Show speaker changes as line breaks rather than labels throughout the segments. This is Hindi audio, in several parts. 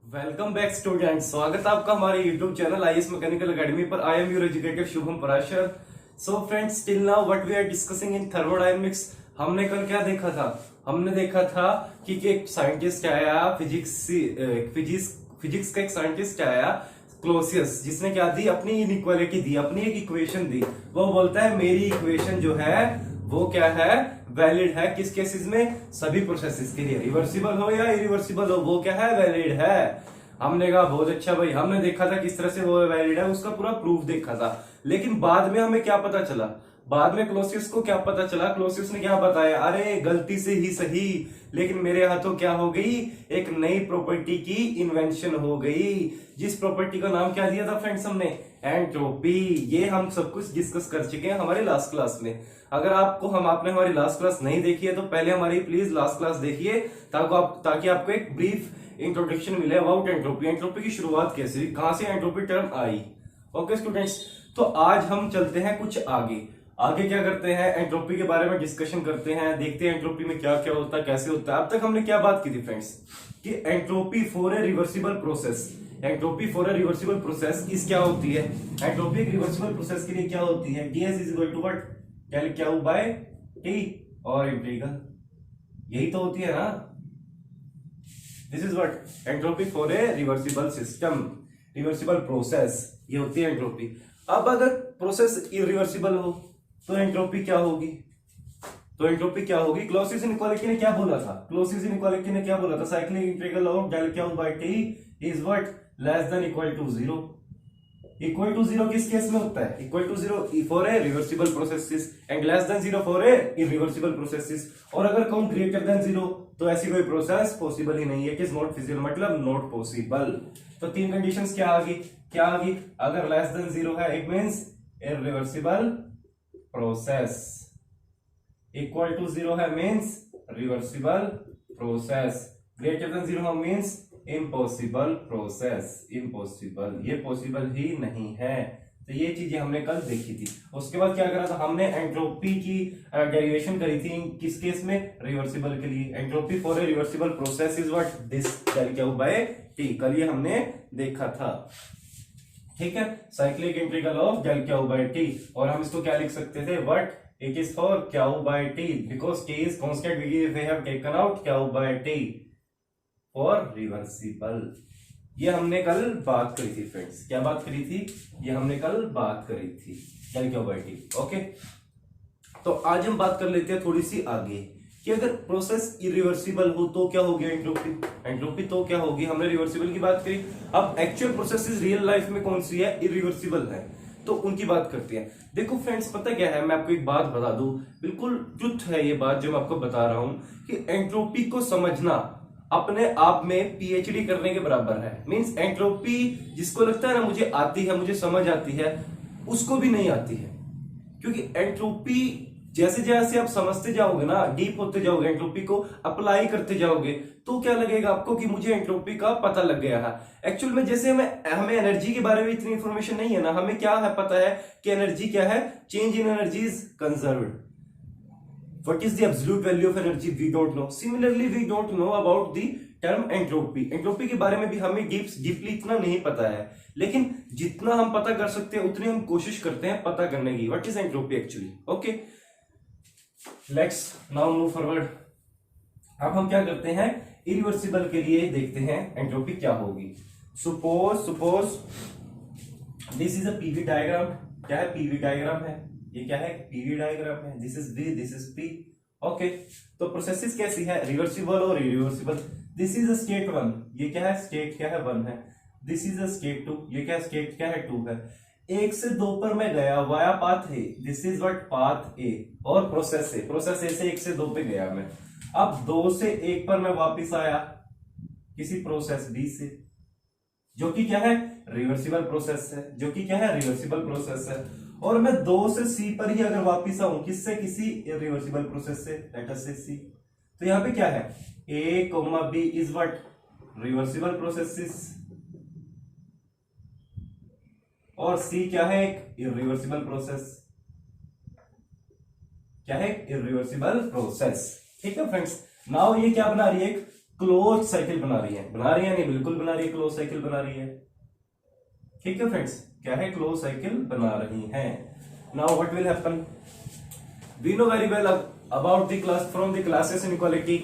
वेलकम बैक स्टूडेंट, स्वागत है आपका हमारे YouTube channel IAS Mechanical Academy पर। I am your educator Shubham Parashar. So friends, till now what we are discussing in thermodynamics. हमने कल क्या देखा था? हमने देखा था कि एक साइंटिस्ट आया, फिजिक्स का एक साइंटिस्ट आया क्लोसियस, जिसने क्या दी? अपनी इनइक्वालिटी दी, अपनी एक इक्वेशन दी। वो बोलता है मेरी इक्वेशन जो है वो क्या है? वैलिड है। किस केसेस में? सभी प्रोसेसेस के लिए, रिवर्सिबल हो या इरिवर्सिबल हो, वो क्या है? वैलिड है। हमने कहा बहुत अच्छा भाई, हमने देखा था किस तरह से वो वैलिड है, उसका पूरा प्रूफ देखा था। लेकिन बाद में हमें क्या पता चला? बाद में क्लोसियस को क्या पता चला? क्लोसियस ने क्या बताया? अरे गलती से ही सही, लेकिन मेरे हाथों क्या हो गई? एक नई प्रॉपर्टी की इन्वेंशन हो गई। जिस प्रॉपर्टी का नाम क्या दिया था फ्रेंड्स हमने? एंट्रोपी। ये हम सब कुछ डिस्कस कर चुके हैं हमारे लास्ट क्लास में। अगर आपने हमारी लास्ट क्लास नहीं देखी है तो पहले हमारी प्लीज लास्ट क्लास देखिए, ताकि आपको एक ब्रीफ इंट्रोडक्शन मिले अबाउट एंट्रोपी। एंट्रोपी की शुरुआत कैसे, कहां से एंट्रोपी टर्म आई। ओके स्टूडेंट्स, तो आज हम चलते हैं कुछ आगे। आगे क्या करते हैं? एंट्रोपी के बारे में डिस्कशन करते हैं, देखते हैं एंट्रोपी में क्या क्या होता है, कैसे होता है। अब तक हमने क्या बात की थी फ्रेंड्स कि entropy for a reversible process, entropy for a reversible process इस क्या होती है? एंट्रोपी एक रिवर्सिबल प्रोसेस के लिए क्या होती है? ds is equal to what? Del Q by T और इंटीग्रल, यही तो होती है ना। This is what entropy for a reversible system, reversible process, ये होती है एंट्रोपी। अब अगर प्रोसेस इरिवर्सिबल हो तो एंट्रोपी क्या होगी? क्लॉसियस इनइक्वालिटी ने क्या बोला था? Cyclic integral of del Q by T is what? Less than equal to zero. Equal to zero किस केस में होता है? Equal to zero for a reversible processes and less than zero for a irreversible processes. और अगर कहूं ग्रेटर देन जीरो तो ऐसी कोई प्रोसेस पॉसिबल ही नहीं है। किस नॉट फिजिबल मतलब नॉट पॉसिबल। तो तीन कंडीशंस क्या आ गई? अगर लेस देन जीरो है it means irreversible process, equal to zero है means reversible process, greater than zero means impossible process. Impossible, ये पॉसिबल ही नहीं है। तो ये चीजें हमने कल देखी थी। उसके बाद क्या करा था हमने? एंट्रोपी की डेरिवेशन करी थी किस केस में? रिवर्सिबल के लिए। Entropy for a reversible process is what? This del Q by T. कल ये हमने देखा था, ठीक है। Cyclic integral of del Q by T. और हम इसको क्या लिख सकते थे? What? It is for Q by T because T is constant, we have taken out Q by T for reversible. ये हमने कल बात करी थी फ्रेंड्स। क्या बात करी थी? ये हमने कल बात करी थी del Q by T. Okay, तो आज हम बात कर लेते हैं थोड़ी सी आगे कि अगर प्रोसेस इरिवर्सिबल हो तो क्या होगी? एंट्रोपी तो क्या होगी? हमने रिवर्सिबल की बात करी। अब एक्चुअल प्रोसेसेस रियल लाइफ में कौन सी है? इरिवर्सिबल है, तो उनकी बात करते हैं। देखो फ्रेंड्स, पता क्या है, मैं आपको एक बात बता दूं, बिल्कुल ट्रुथ है ये बात जो मैं आपको बता रहा हूं कि एंट्रोपी को समझना अपने आप में पीएचडी करने के बराबर है। मींस एंट्रोपी जिसको लगता है ना मुझे आती है, मुझे समझ आती है, उसको भी नहीं आती है। क्योंकि एंट्रोपी जैसे जैसे आप समझते जाओगे ना, डीप होते जाओगे, एंट्रोपी को अप्लाई करते जाओगे, तो क्या लगेगा आपको कि मुझे एंट्रोपी का पता लग गया है। एक्चुअल में जैसे हमें एनर्जी के बारे में इतनी इंफॉर्मेशन नहीं है ना, हमें क्या है पता है कि एनर्जी क्या है? Change in energy is conserved. What is the absolute value of energy? We don't know. Similarly, we don't know about the term entropy. Entropy के बारे में भी हमें डीपली इतना नहीं पता है, लेकिन जितना हम पता कर सकते हैं उतनी हम कोशिश करते हैं पता करने की। What is entropy actually? Okay, let's now move forward. अब हम क्या करते हैं? इरिवर्सिबल के लिए देखते हैं एंट्रोपी क्या होगी। Suppose this is a PV diagram. क्या है? PV डायग्राम है। ये क्या है? पीवी डायग्राम है। This is V, this is P। Okay, तो प्रोसेसेस कैसी है? रिवर्सिबल और इरिवर्सिबल। दिस इज स्टेट 1, ये क्या है? स्टेट क्या है? 1 है। दिस इज स्टेट 2, ये क्या? स्टेट क्या है? 2 है। 1 से 2 पर मैं गया via path A, this is what? Path ए। और प्रोसेस ए से 1 से 2 पे गया मैं। अब 2 से 1 पर मैं वापिस आया किसी प्रोसेस बी से, जो कि क्या है? रिवर्सिबल प्रोसेस है। और मैं 2 से C पर ही अगर वापिस आऊं, किससे? किसी इरिवर्सिबल प्रोसेस से, लेट अस से C। तो यहां पे क्या है? A, B is what? Reversible processes, और C क्या है? एक इरिवर्सिबल प्रोसेस। क्या है? Irreversible process. ठीक है फ्रेंड्स, नाउ ये क्या बना रही है? एक क्लोज साइकिल बना रही है, नहीं, बिल्कुल बना रही है, क्लोज साइकिल बना रही है। ठीक है फ्रेंड्स, क्या है, क्लोज साइकिल बना रही है। Now what will happen, we know very well about the class from the Clausius inequality.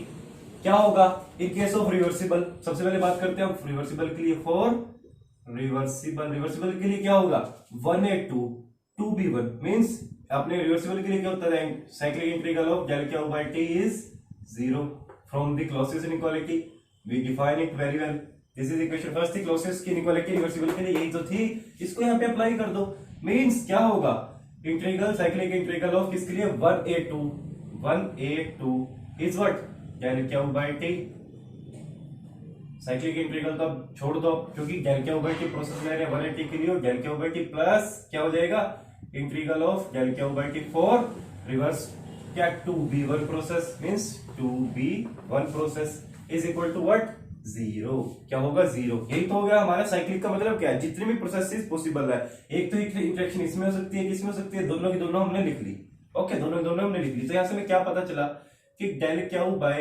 क्या होगा इन केस ऑफ रिवर्सिबल, सबसे पहले बात करते हैं हम रिवर्सिबल के लिए। फॉर रिवर्सिबल के लिए क्या होगा, 1A2 2B1 मींस अपने रिवर्सिबल के लिए क्या होता है, cyclic integral of del Q by T is 0 from the Clausius inequality, we define it very well. This is equation first थी, क्लॉसेस की इनइक्वालिटी रिवर्सिबल के लिए यही तो थी, इसको यहाँ पे अप्लाई कर दो। मींस क्या होगा, इंटीग्रल साइक्लिक इंटीग्रल ऑफ किसके लिए, 1A2 is what, del Q by T। Cyclic integral तो अब छोड़ दो, क्योंकि del Q by T process ले रहे हैं 180 के लिए, और del Q by T plus क्या हो जाएगा, integral of del Q by T for reverse क्या 2B1 process means 2B1 process is equal to what, 0। क्या होगा, 0। यही तो हो गया हमारा साइक्लिक का मतलब क्या है, जितनी भी प्रोसेसेस पॉसिबल है, एक तो इंटरेक्शन इसमें हो सकती है, किसमें हो सकती है, दोनों की दोनों हमने लिख ली। ओके, दोनों की दोनों हमने लिख ली। तो यहां से हमें क्या पता चला कि del Q by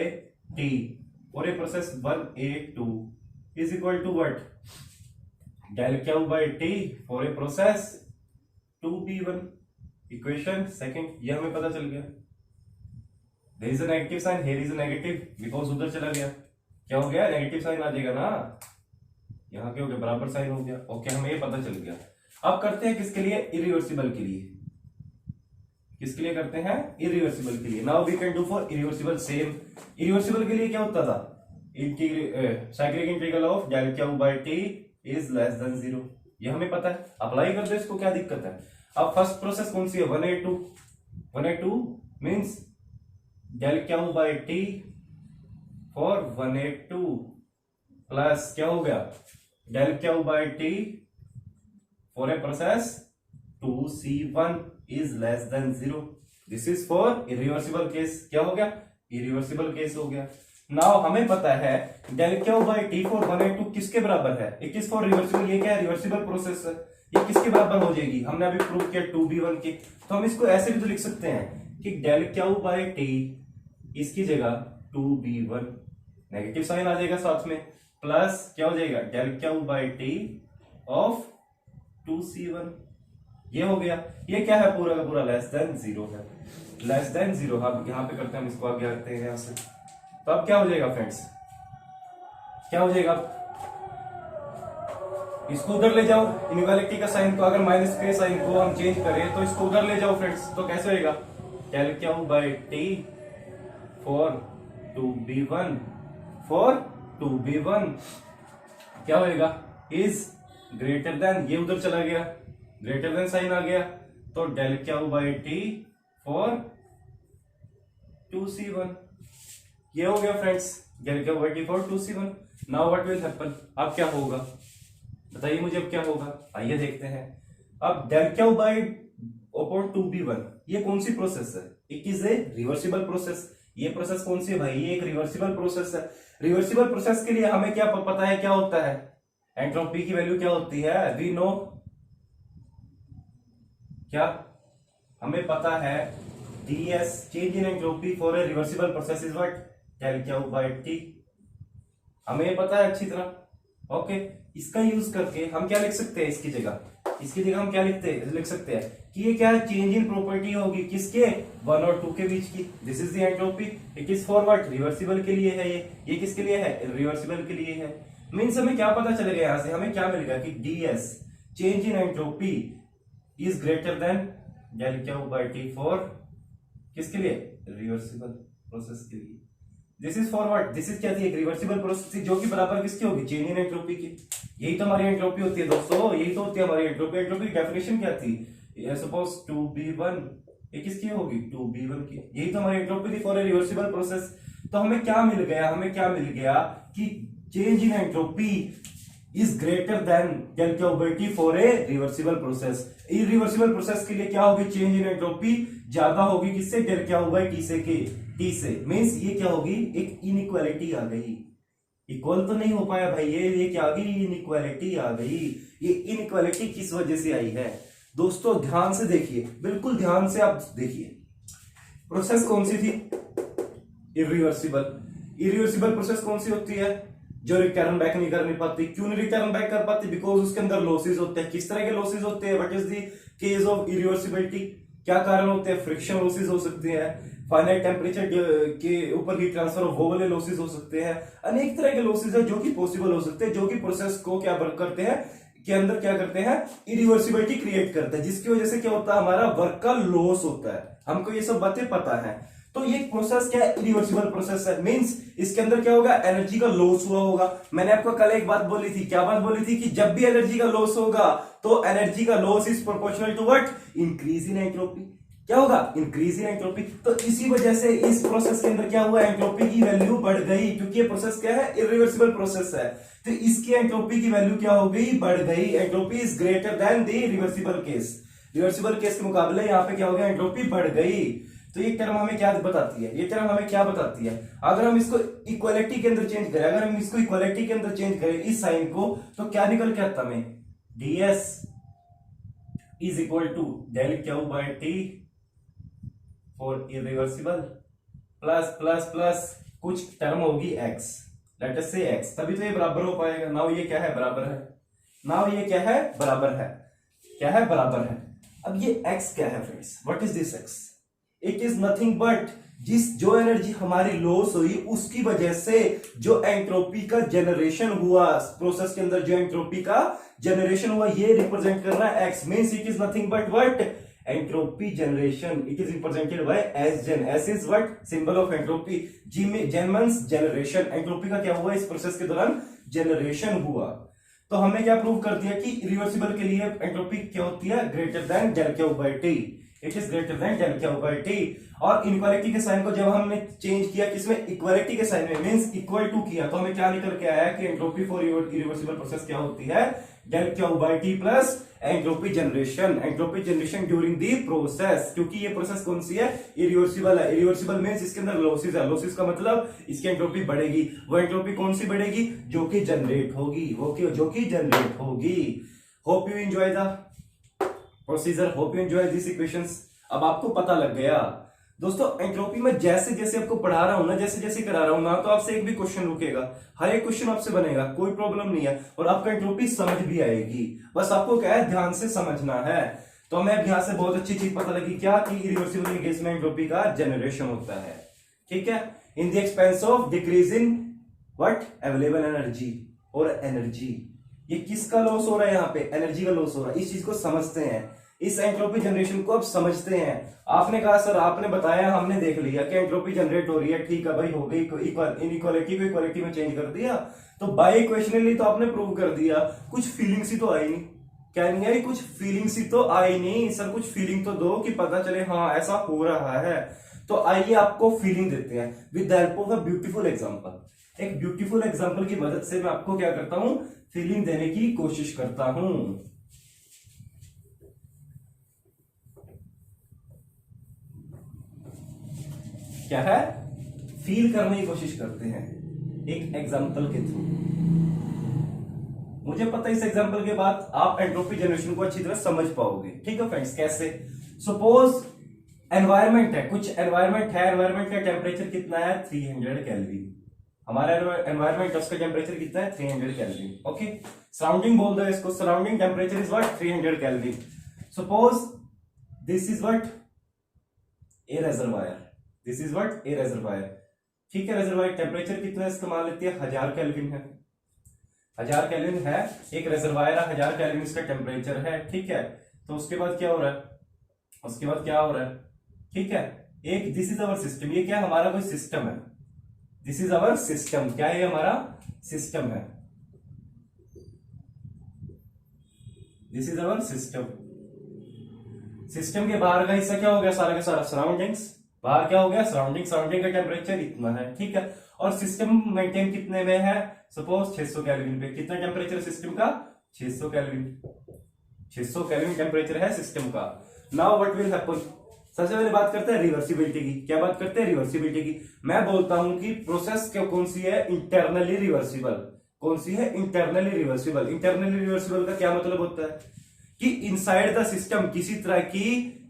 T for a process 1A2 is equal to what, del Q by T for a process 2B1। Equation second, ये हमें पता चल गया। There is a negative sign, here is a negative because उधर चला गया, क्या हो गया, नेगेटिव साइन आ जाएगा ना, यहाँ क्या हो गया, बराबर साइन हो गया। ओके, हमें ये पता चल गया। अब करते हैं किसके लिए, इरिवर्सिबल के लिए। किसके लिए करते हैं, इरिवर्सिबल के लिए। Now we can do for irreversible same. Irreversible के लिए क्या होता था, cyclic integral of del Q by T is less than 0, ये हमें पता है, अप्लाई कर दो इसको, क्या दिक्कत है। अब फर्स्ट प्रोसेस कौन सी है, 1A2 means del Q by T for 1A2 plus क्या हो गया, del Q by T for a process 2C1 is less than 0। This is for irreversible case, क्या हो गया, इरिवर्सिबल केस हो गया। नाउ हमें पता है del Q by T for 1A2 किसके बराबर है, इट इज फॉर रिवर्सिबल, ये क्या है, रिवर्सिबल प्रोसेस है, ये किसके बराबर हो जाएगी, हमने अभी प्रूव किया 2B1 के। तो हम इसको ऐसे भी तो लिख सकते हैं कि del Q by T इसकी जगह 2B1, नेगेटिव साइन आ जाएगा साथ में, प्लस क्या हो जाएगा, del Q by T of 2C1, ये हो गया। ये क्या है, पूरा का पूरा लेस देन 0 है, लेस देन 0। हम यहां पे करते हैं, हम इसको आगे आते हैं यहां से। तो अब क्या हो जाएगा फ्रेंड्स, क्या हो जाएगा, इसको उधर ले जाओ, इनइक्वालिटी का साइन को, अगर माइनस के साइन को हम चेंज करें तो इसको उधर ले जाओ फ्रेंड्स, तो कैसे होएगा, del Q by T for 2B1 क्या होएगा, इज ग्रेटर देन, ये उधर चला गया, ग्रेटर देन साइन आ गया, तो del Q by T for 2C1, ये हो गया friends, del Q by T for 2C1। Now what will happen, अब क्या होगा, बताइए मुझे अब क्या होगा, आइए देखते हैं। अब del Q by upon 2B1 ये कौन सी प्रोसेस है, it is a reversible process. ये प्रोसेस कौन सी है भाई, ये एक रिवर्सिबल प्रोसेस है। रिवर्सिबल प्रोसेस के लिए हमें क्या पता है, क्या होता है, एंट्रोपी की वैल्यू क्या होती है, वी नो, क्या हमें पता है, ds change in entropy for a reversible process is what, del Q by T, हमें ये पता है अच्छी तरह। ओके, इसका यूज करके हम क्या लिख सकते हैं, इसकी जगह हम क्या लिख सकते हैं कि ये क्या है, चेंज इन प्रॉपर्टी होगी किसके, 1 और 2 के बीच की। This is the entropy, it is for what, reversible के लिए है, ये किसके लिए है, रिवर्सिबल के लिए है। मींस हमें क्या पता चलेगा, यहां से हमें क्या मिलेगा कि ds change in entropy is greater then del Q by T for किसके लिए, रिवर्सिबल प्रोसेस के लिए। This is for what, this is क्या थी, एक रिवर्सिबल प्रोसेस जो कि बराबर किसकी होगी, चेंज इन एंट्रोपी की। यही तो हमारी एंट्रोपी होती है दोस्तों, यही तो होती है हमारी एंट्रोपी। एंट्रोपी की डेफिनेशन क्या थी, सपोज 2B1 ये किसकी होगी, 2B1 की। यही तो हमारी एंट्रोपी थी फॉर ए रिवर्सिबल प्रोसेस। तो हमें क्या मिल गया, कि change in entropy is greater then del Q by T for a reversible process. Irreversible process के लिए क्या होगी, चेंज इन एंट्रोपी ज्यादा होगी किससे, del Q by T से। मींस ये क्या होगी, एक इनइक्वालिटी आ गई, इक्वल तो नहीं हो पाया भाई, ये क्या आ गई, इनइक्वालिटी आ गई। ये इनइक्वालिटी किस वजह से आई है दोस्तों, ध्यान से देखिए, बिल्कुल ध्यान से आप देखिए। प्रोसेस कौन सी थी, इरिवर्सिबल। इरिवर्सिबल प्रोसेस कौन सी होती है? जो रिटर्न बैक नहीं कर पाती। क्यों नहीं रिटर्न बैक कर पाती? बिकॉज उसके अंदर लॉसेज होते हैं। किस तरह के लॉसेज होते हैं? What is the case of irreversibility? क्या कारण होते हैं? फ्रिक्शन लॉसेज हो सकते हैं, फाइनाइट टेम्परेचर के ऊपर हीट ट्रांसफर ऑफ वो वाले लॉसेज हो सकते हैं, अनेक तरह के लॉसेज है जो कि पॉसिबल हो सकते हैं, जो कि प्रोसेस को क्या करते हैं के अंदर क्या करते हैं? इरिवर्सिबिलिटी क्रिएट करते हैं, जिसकी वजह से क्या होता है? हमारा वर्क का लॉस होता है। हमको ये सब बातें पता है। तो ये प्रोसेस क्या है? इरिवर्सिबल प्रोसेस है। मींस इसके अंदर क्या होगा? एनर्जी का लॉस हुआ होगा। मैंने आपको कल एक बात बोली थी। क्या बात बोली थी? कि जब भी एनर्जी का लॉस होगा तो एनर्जी का loss is proportional to what? Increase in entropy. क्या होगा? Increase in entropy. तो इसी वजह से इस प्रोसेस के अंदर क्या हुआ? एंट्रोपी की वैल्यू बढ़ गई, क्योंकि ये प्रोसेस क्या है? इरिवर्सिबल प्रोसेस है। तो इसकी एंट्रोपी की वैल्यू क्या हो गई? बढ़ गई। Entropy is greater then the reversible case. Reversible case के मुकाबले यहां पे क्या हो गया? एंट्रोपी बढ़ गई। तो ये टर्म हमें क्या बताती है? ये टर्म हमें क्या बताती है? अगर हम इसको इक्वालिटी के अंदर चेंज करें, अगर हम इसको इक्वालिटी के अंदर चेंज करें इस साइन को, तो क्या निकल के आता हमें? ds is equal to del Q by T for irreversible plus plus plus कुछ टर्म होगी x, let us say x, तभी तो ये बराबर हो पाएगा। नाउ ये क्या है? बराबर है। नाउ ये क्या है? बराबर है। क्या है? बराबर है। अब ये x क्या है friends? What is this x? It is nothing but जो एनर्जी हमारी लॉस हुई उसकी वजह से जो एंट्रोपी का जनरेशन हुआ प्रोसेस के अंदर, जो एंट्रोपी का जनरेशन हुआ, ये रिप्रेजेंट कर रहा है x। Means it is nothing but what? Entropy generation. It is represented by S gen. S is what? Symbol of entropy. जी में जेन मींस जनरेशन। एंट्रोपी का क्या हुआ? इस प्रोसेस के दौरान जनरेशन हुआ। तो हमने क्या प्रूव कर दिया कि रिवर्सिबल के लिए एंट्रोपी क्या होती है? Greater than del Q by T. It is greater than del Q by T. और इनक्वालिटी के साइन को जब हमने चेंज किया किसमें? इक्वालिटी के साइन में, मींस इक्वल टू किया, तो हमें क्या निकल के आया कि एंट्रोपी फॉर इरिवर्सिबल प्रोसेस क्या होती है? Del Q by T plus entropy generation. Entropy generation during the process, क्योंकि ये प्रोसेस कौन सी है? इरिवर्सिबल है। इरिवर्सिबल मींस इसके अंदर लॉसेस है। लॉसेस का मतलब इसकी एंट्रोपी बढ़ेगी। वो एंट्रोपी कौन सी बढ़ेगी? जो कि जनरेट होगी। वो जो कि जनरेट होगी। Hope you enjoy the procedure. Hope you enjoy this equations. अब आपको पता लग गया दोस्तों, एंट्रोपी में जैसे जैसे आपको पढ़ा रहा हूं ना, जैसे जैसे करा रहा हूं ना, तो आपसे एक भी क्वेश्चन रुकेगा, हर एक क्वेश्चन आपसे बनेगा, कोई प्रॉब्लम नहीं है, और आपको एंट्रोपी समझ भी आएगी। बस आपको क्या है? ध्यान से समझना है। तो हमें अब यहां से बहुत अच्छी चीज पता लगी, क्या? कि इरिवर्सिबल केस में एंट्रोपी का जनरेशन होता है। ठीक है? In the expense of decrease in what? Available energy. और एनर्जी, ये किसका लॉस हो रहा है? यहाँ पे एनर्जी का लॉस हो रहा है। इस चीज को समझते हैं, इस एंट्रोपी जनरेशन को अब समझते हैं। आपने कहा सर, आपने बताया, हमने देख लिया कि एंट्रोपी जनरेट हो रही है, ठीक है भाई, हो गई। इनइक्वालिटी को इक्वालिटी में चेंज कर दिया, तो बाय इक्वेशनली तो आपने प्रूव कर दिया। कुछ फीलिंग्स ही तो आई नहीं, क्या नहीं आई? कुछ फीलिंग्स ही तो आई नहीं। सर कुछ फीलिंग तो दो कि पता चले हाँ ऐसा हो रहा है। तो आइए आपको फीलिंग देते हैं with the help of a beautiful example. एक ब्यूटीफुल एग्जांपल की मदद से मैं आपको क्या करता हूं? फीलिंग देने की कोशिश करता हूं। क्या है? फील करने की कोशिश करते हैं एक एग्जांपल के थ्रू। मुझे पता है इस एग्जांपल के बाद आप एंट्रोपी जनरेशन को अच्छी तरह समझ पाओगे। ठीक है फ्रेंड्स? कैसे? सपोज एनवायरमेंट है, कुछ एनवायरमेंट है, एनवायरमेंट का टेम्परेचर कितना है? 300 केल्विन। हमारा एनवायरमेंट, उसका टेम्परेचर कितना है? 300 केल्विन। ओके, सराउंडिंग बोल दो इसको, surrounding temperature is what? 300 kelvin. Suppose this is what? A reservoir. This is what? A reservoir. ठीक है? रेजर्वायर टेम्परेचर कितना इसका मान लेते हैं? 1000 केल्विन है। 1000 केल्विन है एक रेजर्वायर, 1000 केल्विन इसका टेम्परेचर है। ठीक है? तो उसके बाद क्या हो रहा है? उसके बाद क्या हो रहा है? ठीक है? एक दिस इज अवर सिस्टम। ये क्या? हमारा कोई सिस्टम है। This is our system. क्या है? हमारा सिस्टम है। This is our system. System के बाहर का हिस्सा क्या हो गया? सारा का सारा सराउंडिंग्स। बाहर क्या हो गया? सराउंडिंग। सराउंडिंग का टेम्परेचर इतना है। ठीक है? और सिस्टम मेंटेन कितने में है? सपोज 600 केल्विन पे। कितना टेम्परेचर सिस्टम का? 600 केल्विन। 600 केल्विन टेम्परेचर है सिस्टम का। Now what will happen? सबसे पहले बात करते हैं रिवर्सिबिलिटी की। क्या बात करते हैं? रिवर्सिबिलिटी की। मैं बोलता हूं कि प्रोसेस कौन सी है? Internally reversible. कौन सी है? Internally reversible. इंटरनली रिवर्सिबल का क्या मतलब होता है? कि इनसाइड द सिस्टम किसी तरह की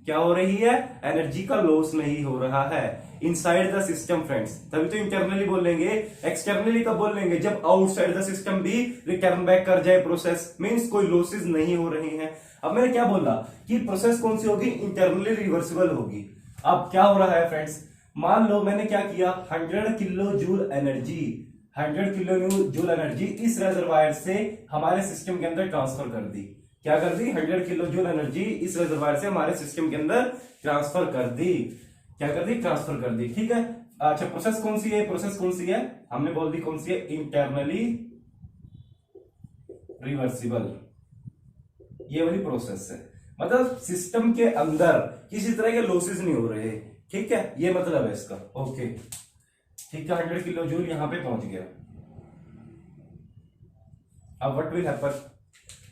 क्या हो रही है, एनर्जी का लॉस नहीं हो रहा है इनसाइड द सिस्टम फ्रेंड्स। तभी तो इंटरनली बोलेंगे, एक्सटर्नली कब बोलेंगे, जब आउटसाइड द सिस्टम भी रिटर्न बैक कर जाए प्रोसेस, मींस कोई लॉसेस नहीं हो रहे हैं। अब मैंने क्या बोला कि प्रोसेस कौन सी होगी, इंटरनली रिवर्सिबल होगी। अब क्या हो रहा है फ्रेंड्स, मान लो मैंने क्या किया, 100 kilo joule energy, 100 kilo joule energy इस रेजर्वायर से हमारे सिस्टम के अंदर ट्रांसफर कर दी। क्या कर दी, 100 किलो जूल एनर्जी इस रिजर्वायर से हमारे सिस्टम के अंदर ट्रांसफर कर दी। क्या कर दी, ट्रांसफर कर दी, ठीक है। अच्छा प्रोसेस कौन सी है, प्रोसेस कौन सी है, हमने बोल दी कौन सी है, इंटरनली रिवर्सिबल, ये वाली प्रोसेस है। मतलब सिस्टम के अंदर किसी तरह के लॉसेस नहीं हो रहे, ठीक है, ये मतलब है इसका। ओके ठीक है, 100 किलो जूल यहां पे पहुंच गया। अब what will happen,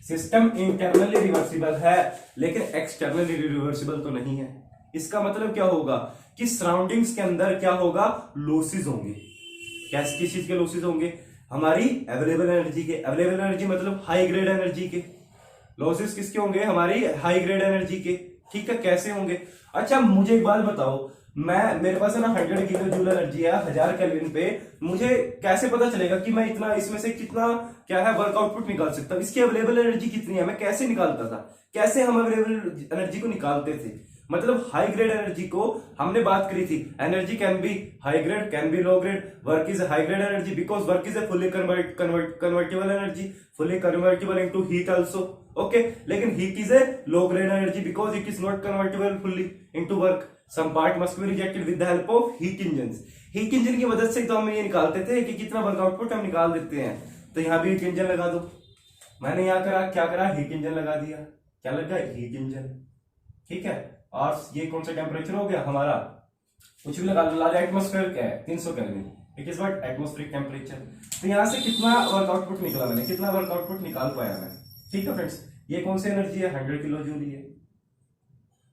system internally reversible है लेकिन एक्सटर्नली रिवर्सिबल तो नहीं है। इसका मतलब क्या होगा कि सराउंडिंग्स के अंदर क्या होगा, लॉसेस होंगे। कैसे, किस चीज के लॉसेस होंगे, हमारी अवेलेबल एनर्जी के, अवेलेबल एनर्जी मतलब हाई ग्रेड एनर्जी के लॉसेस किसके होंगे, हमारी हाई ग्रेड एनर्जी के, ठीक है। कैसे होंगे, अच्छा मुझे एक बात बताओ, मेरे पास है ना 100 किलो जूल एनर्जी है 1000 केल्विन पे, मुझे कैसे पता चलेगा कि मैं इतना इसमें से कितना क्या है वर्क आउटपुट निकाल सकता हूँ, इसकी अवेलेबल एनर्जी कितनी है, मैं कैसे निकालता था, कैसे हम अवेलेबल एनर्जी को निकालते थे। मतलब हाई ग्रेड एनर्जी को हमने बात करी थी, energy can be high grade, can be low grade, work is high grade energy because work is a fully convertible energy, fully convertible into heat also, okay. लेकिन heat is a low grade energy because it is not convertible fully into work, some part must be rejected with the help of heat engine. Heat engine की मदद से तो हम ये निकालते थे कि कितना वर्क आउटपुट हम निकाल देते हैं। तो यहाँ भी हीट इंजन लगा दो, मैंने यहाँ करा क्या करा, हीट इंजन लगा दिया, क्या लगा, हीट इंजन, ठीक है। और ये कौन सा टेम्परेचर हो गया हमारा, कुछ भी लगा लो, एटमोस्फेयर क्या है 300 kelvin, it is what atmospheric temperature. तो यहां से कितना वर्क आउटपुट निकला, मैंने कितना वर्क आउटपुट निकाल पाया मैं, ठीक है फ्रेंड्स। ये कौन सी एनर्जी है, 100 किलो जूल है।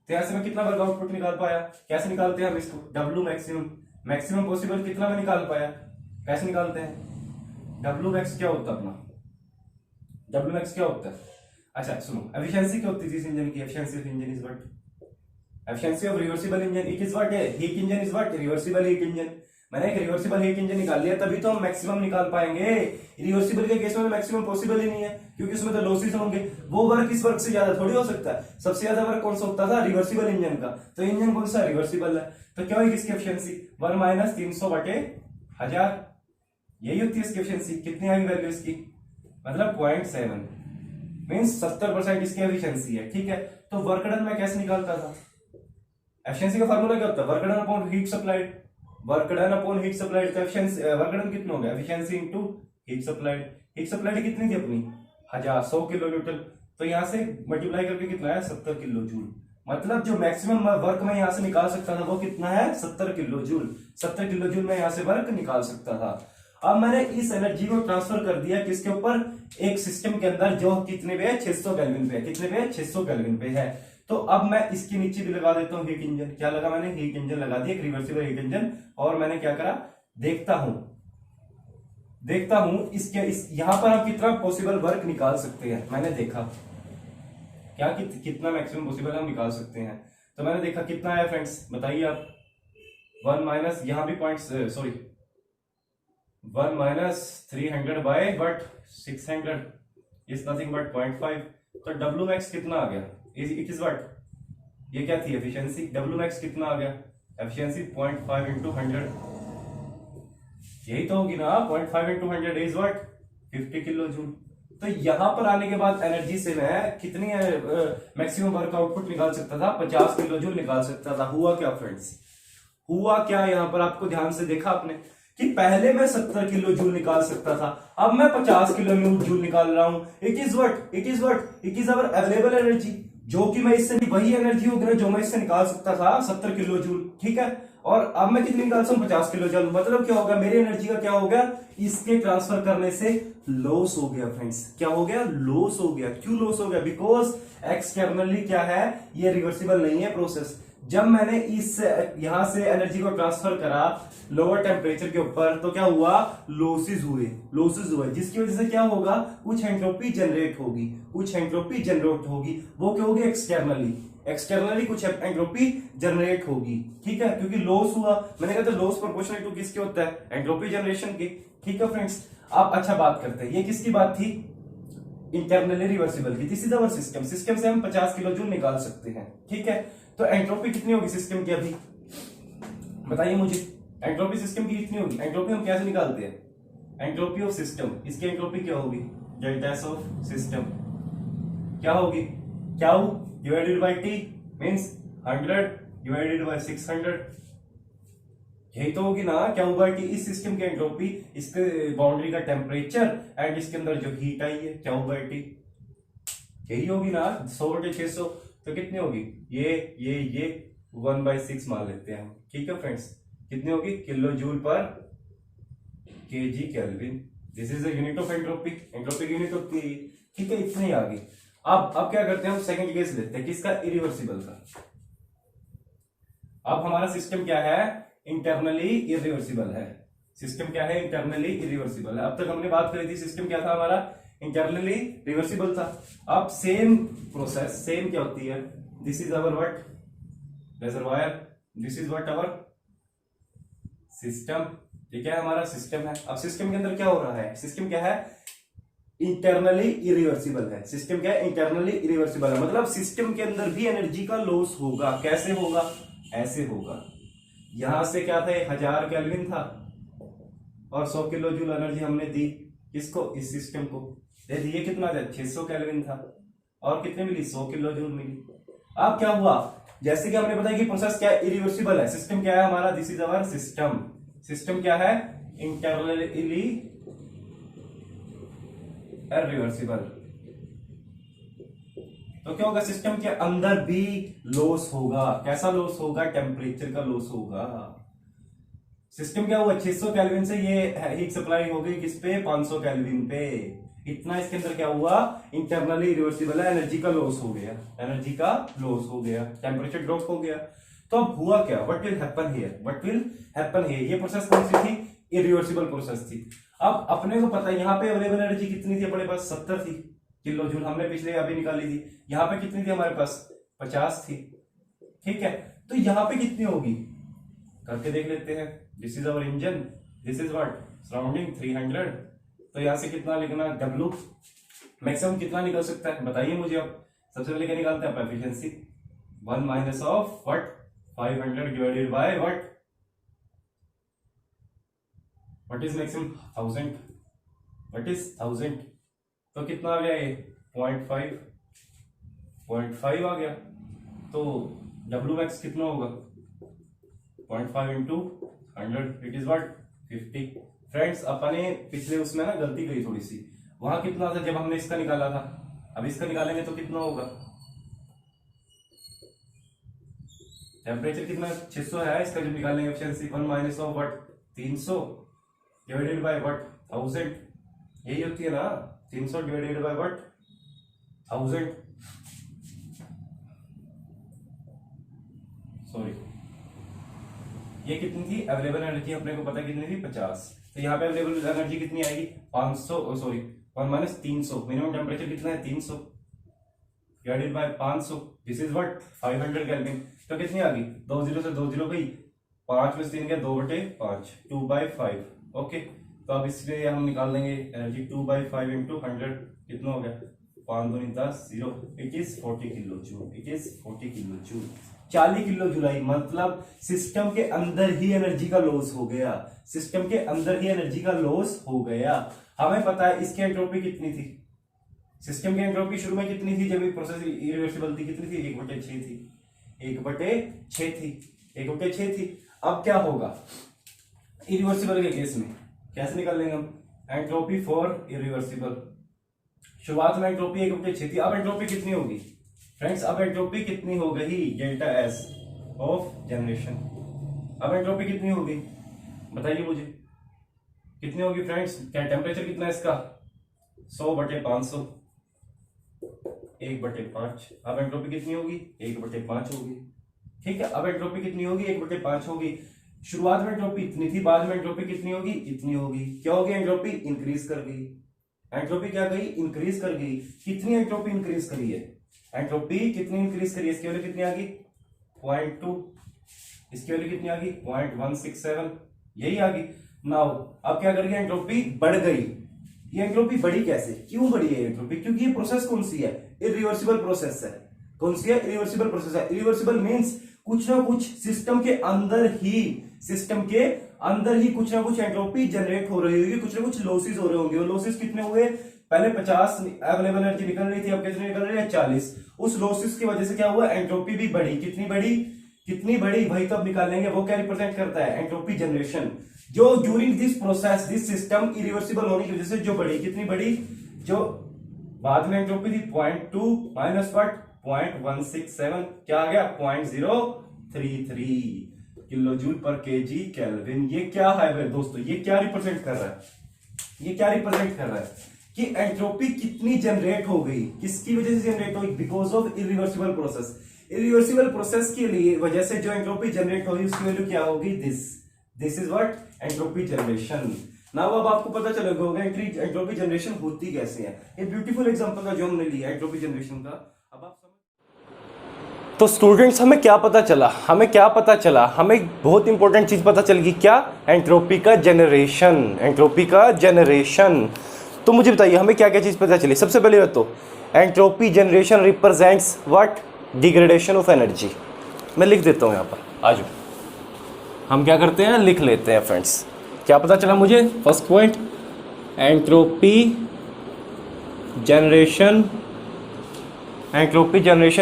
तो यहां से मैं कितना वर्क आउटपुट निकाल पाया, कैसे निकालते हैं हम इसको, डब्ल्यू मैक्सिमम, मैक्सिमम पॉसिबल कितना मैं निकाल पाया, कैसे निकालते हैं, डब्ल्यू मैक्स क्या होता है अपना, डब्ल्यू मैक्स क्या होता है, अच्छा सुनो, एफिशिएंसी क्या होती है इस इंजन की, efficiency of engine is what, efficiency of reversible engine, it is what, heat engine is what, reversible heat engine. मैंने एक रिवर्सिबल हीट इंजन निकाल लिया, तभी तो हम मैक्सिमम निकाल पाएंगे। रिवर्सिबल के केस में मैक्सिमम पॉसिबल ही नहीं है क्योंकि उसमें तो लॉसेस होंगे, वो वर्क इस वर्क से ज्यादा थोड़ी हो सकता है। सबसे ज्यादा वर्क कौन सा होता था, रिवर्सिबल इंजन का, तो इंजन कौन सा, रिवर्सिबल है। तो क्या होगी इसकी एफिशिएंसी, 1 माइनस 300/1000, यही होती है इसकी एफिशिएंसी। कितनी आएगी वैल्यू इसकी, मतलब 0.7 मीन्स 70% इसकी एफिशिएंसी है, ठीक है। तो वर्क डन मैं कैसे निकालता था, एफिशिएंसी का फार्मूला क्या होता है, work done upon heat supplied, work done upon heat supplied. तो एफिशिएंसी वर्क डन कितना हो गया, efficiency into heat supplied. Heat supplied कितनी थी अपनी 100 किलो न्यूटन, तो यहां से मल्टीप्लाई करके कितना है 70 किलो जूल। मतलब जो मैक्सिमम वर्क मैं यहां से निकाल सकता था वो कितना है 70 किलो जूल, 70 किलो जूल मैं यहां से वर्क निकाल सकता था। अब मैंने इस एनर्जी को ट्रांसफर कर दिया किसके ऊपर, एक सिस्टम के अंदर जो कितने पे है 600 केल्विन पे, कितने पे है 600 केल्विन पे है। तो अब मैं इसके नीचे भी लगा देता हूं हीट इंजन, क्या लगा मैंने, हीट इंजन लगा दिया, एक रिवर्सिबल हीट इंजन। और मैंने क्या करा, देखता हूं इसके यहां पर हम कितना पॉसिबल वर्क निकाल सकते हैं। मैंने देखा क्या कितना मैक्सिमम पॉसिबल हम निकाल सकते हैं। तो मैंने देखा कितना है फ्रेंड्स, बताइए आप, 1 माइनस यहां भी point, sorry 1 minus 300/600 is nothing but 0.5। तो डब्ल्यू मैक्स कितना आ गया, इट इज व्हाट, ये क्या थी एफिशिएंसी, डब्ल्यू मैक्स कितना आ गया, एफिशिएंसी 0.5 इंटू 100, यही तो होगी ना, 0.5 into 100 is what 50 kilo joule. तो यहां पर आने के बाद एनर्जी से मैं कितनी मैक्सिमम वर्क आउटपुट निकाल सकता था, 50 किलो जूल निकाल सकता था। हुआ क्या फ्रेंड्स, हुआ क्या, यहां पर आपको ध्यान से देखा आपने कि पहले मैं 70 किलो जूल निकाल सकता था, अब मैं 50 किलो जूल निकाल रहा हूं। It is our available energy, जो कि मैं इससे वही एनर्जी होगी ना जो मैं इससे निकाल सकता था 70 किलो जूल, ठीक है। और अब मैं कितनी निकाल सकता हूं 50 किलो जूल। मतलब क्या होगा, मेरी एनर्जी का क्या हो गया, इसके ट्रांसफर करने से लॉस हो गया फ्रेंड्स। क्या हो गया, लॉस हो गया। क्यों लॉस हो गया, बिकॉज एक्सटर्नली क्या है, ये रिवर्सिबल नहीं है प्रोसेस। जब मैंने इस यहां से एनर्जी को ट्रांसफर करा लोअर टेम्परेचर के ऊपर, तो क्या हुआ, लॉसेस हुए, जिसकी वजह से क्या होगा, कुछ एंट्रोपी जनरेट होगी, वो क्या होगी एक्सटर्नली। एक्सटर्नली कुछ एंट्रोपी जनरेट होगी, ठीक है, क्योंकि लॉस हुआ, मैंने कहा था लॉस प्रोपोर्शनल टू किसके होता है, एंट्रोपी जनरेशन के, ठीक है फ्रेंड्स। अब अच्छा बात करते हैं, ये किसकी बात थी, इंटरनली रिवर्सिबल की। This is our system, system से हम 50 किलो जूल निकाल सकते हैं, ठीक है। तो एंट्रोपी कितनी होगी सिस्टम की, अभी बताइए मुझे, एंट्रोपी सिस्टम की कितनी होगी, एंट्रोपी हम कैसे निकालते हैं, एंट्रोपी ऑफ सिस्टम, इसकी एंट्रोपी क्या होगी, डेल्टा एस ऑफ सिस्टम क्या होगी, Q divided by T means 100 divided by 600, यही तो होगी ना, क्यू बाय टी इस सिस्टम की एंट्रोपी, इसके बाउंड्री का टेम्परेचर एंड इसके अंदर जो हीट आई है क्यू बाय टी, यही होगी ना, 100/600, तो कितनी होगी, ये 1/6 मान लेते हैं हम, ठीक है फ्रेंड्स, कितनी होगी, किलो जूल पर KG kelvin, this is the unit of entropy, entropy की यूनिट होती है, ठीक है, इतने ही आगे। अब क्या करते हैं, हम सेकंड केस लेते हैं, किसका, इरिवर्सिबल का। अब हमारा सिस्टम क्या है, इंटरनली इरिवर्सिबल है, सिस्टम क्या है, इंटरनली इरिवर्सिबल है। अब तक हमने बात करी थी सिस्टम क्या था हमारा, इंटरनली रिवर्सिबल था। अब सेम प्रोसेस, सेम क्या होती है, this is our what, reservoir, this is what our system, ये क्या है, हमारा सिस्टम है। अब सिस्टम के अंदर क्या हो रहा है, सिस्टम क्या है, इंटरनली इरिवर्सिबल है, सिस्टम क्या है, इंटरनली इरिवर्सिबल है, मतलब सिस्टम के अंदर भी एनर्जी का लॉस होगा, कैसे होगा, ऐसे होगा, यहां से क्या था, 1000 केल्विन था और 100 किलो जूल एनर्जी हमने दी, किसको, इस सिस्टम को दे दी, ये कितना था, 600 केल्विन था और कितने मिली, 100 किलो जूल मिली। अब क्या हुआ, जैसे कि हमने बताया कि प्रोसेस क्या है, इरिवर्सिबल है, सिस्टम क्या है हमारा, this is our system, system क्या है, इंटरनली इरिवर्सिबल, तो क्या होगा, सिस्टम के अंदर भी लॉस होगा, कैसा लॉस होगा, टेम्परेचर का लॉस होगा। सिस्टम क्या हुआ, 600 केल्विन से ये हीट सप्लाई हो गई किस पे, 500 केल्विन पे, इतना इसके अंदर क्या हुआ, इंटरनली रिवर्सिबल है, एनर्जी का लॉस हो गया, एनर्जी का लॉस हो गया, टेम्परेचर ड्रॉप हो गया। तो अब हुआ क्या, what will happen here, what will happen here, ये प्रोसेस कौन सी थी, इरिवर्सिबल प्रोसेस थी। अब अपने को पता है यहाँ पे अवेलेबल एनर्जी कितनी थी अपने पास, 70 थी किलो जूल, हमने पिछले अभी निकाली थी, यहाँ पे कितनी थी हमारे पास, 50 थी, ठीक है। तो यहाँ पे कितनी होगी, करके देख लेते हैं, this is our engine, this is what, surrounding 300, तो यहां से कितना लिखना, W मैक्सिमम कितना निकल सकता है, बताइए मुझे। अब सबसे पहले क्या निकालते हैं, efficiency, 1 minus of what, 500 divided by what is maximum, 1000, what is 1000, तो कितना आ गया ये, 0.5 आ गया, तो W मैक्स कितना होगा, 0.5 into 100, it is what, 50। Friends अपने पिछले उसमें ना गलती करी थोड़ी सी, वहां कितना था जब हमने इसका निकाला था, अब इसका निकालेंगे तो कितना होगा, टेम्परेचर कितना 600 है, इसका जब निकालेंगे efficiency 1 minus of what 300 divided by what 1000, यही होती है ना, 300 डिवाइडेड बाय व्हाट 1000, सॉरी ये कितनी थी अवेलेबल एनर्जी, अपने को पता कितनी थी 50, तो यहाँ पे अवेलेबल एनर्जी कितनी आएगी 500, सॉरी 1 माइनस 300, मिनिमम टेम्परेचर कितना है 300 divided by 500, this is what 500 kelvin, तो कितनी आ गई, 2 जीरो से 2 जीरो गई, 5 में से 3 गया 2/5, 2/5, ओके। तो अब इसलिए हम निकाल देंगे एनर्जी 2/5 इंटू 100, कितना हो गया 5 दूनी 10, 0, it is 40 kilo joule, it is 40 kilo joule, 40 kilo joule, मतलब सिस्टम के अंदर ही एनर्जी का लॉस हो गया, सिस्टम के अंदर ही एनर्जी का लॉस हो गया। हमें पता है इसकी एंट्रोपी कितनी थी, सिस्टम की एंट्रोपी शुरू में कितनी थी जब ये प्रोसेस इरिवर्सिबल थी, कितनी थी 1/6 थी, 1/6 थी, 1/6 थी। अब क्या होगा इरिवर्सिबल के केस में, कैसे निकाल लेंगे हम, एंट्रोपी फॉर इरिवर्सिबल, शुरुआत में एंट्रोपी 1/6 थी, अब एंट्रोपी कितनी होगी फ्रेंड्स, अब एंट्रोपी कितनी हो गई, डेल्टा एस ऑफ जनरेशन, अब एंट्रोपी कितनी होगी बताइए मुझे, कितनी होगी फ्रेंड्स, क्या टेम्परेचर कितना है इसका 100/500, 1/5, अब एंट्रोपी कितनी होगी 1/5 होगी, ठीक है। अब एंट्रोपी कितनी होगी 1/5 होगी, शुरुआत में एंट्रोपी इतनी थी, बाद में एंट्रोपी कितनी होगी इतनी होगी, क्या होगी एंट्रोपी इंक्रीज कर गई, एंट्रोपी क्या गई इंक्रीज कर गई, कितनी एंट्रोपी इंक्रीज करी है एंट्रोपी कितनी इंक्रीज करी, इसकी वैल्यू कितनी आ गई 0.2, इसकी वैल्यू कितनी आ गई 0.167, यही आ गई। नाउ अब क्या करेंगे, एंट्रोपी बढ़ गई। ये एंट्रोपी बढ़ी कैसे, क्यों बढ़ी है एंट्रोपी? क्योंकि ये प्रोसेस कौन सी है, इरिवर्सिबल प्रोसेस है। कौन सी है, इरिवर्सिबल प्रोसेस है। इरिवर्सिबल मींस कुछ ना कुछ सिस्टम के अंदर ही कुछ ना कुछ एंट्रोपी जनरेट हो रही होगी, कुछ ना कुछ लॉसेस हो रहे होंगे। वो लॉसेस कितने हुए, पहले 50 अवेलेबल एनर्जी निकल रही थी, अब कितनी निकल रही है 40। उस लॉसेस की वजह से क्या हुआ, एंट्रोपी भी बढ़ी। कितनी बढ़ी भाई, तो अब निकालेंगे। वो क्या रिप्रेजेंट करता है, एंट्रोपी जनरेशन, जो during this process this system irreversible होने की वजह से जो बढ़ी। कितनी बढ़ी, जो बाद में एंट्रोपी थी 0.2 माइनस 0.167, क्या आ गया 0.033 किलो जूल पर केजी केल्विन। ये क्या है दोस्तों, ये क्या रिप्रेजेंट कर रहा है, ये क्या रिप्रेजेंट कर रहा है कि एंट्रोपी कितनी जनरेट हो गई, किसकी वजह से जनरेट हुई, because of irreversible process. Irreversible process के लिए वजह से जो एंट्रोपी जनरेट होगी उसकी वैल्यू क्या होगी, this is what entropy generation. Now अब आपको पता चलेगा होगा एंट्रोपी जनरेशन होती कैसे है। ये ब्यूटीफुल एग्जांपल का जो हमने लिया एंट्रोपी जनरेशन का, अब आप समझ। तो स्टूडेंट्स हमें क्या पता चला, हमें बहुत इंपॉर्टेंट चीज पता चल गई, क्या, एंट्रोपी का जनरेशन। तो मुझे बताइए हमें क्या क्या चीज पता चली। सबसे पहले तो entropy generation represents what, degradation of energy. मैं लिख देता हूं यहां पर, आ जाओ हम क्या करते हैं, लिख लेते हैं फ्रेंड्स। क्या पता चला मुझे, first point, entropy generation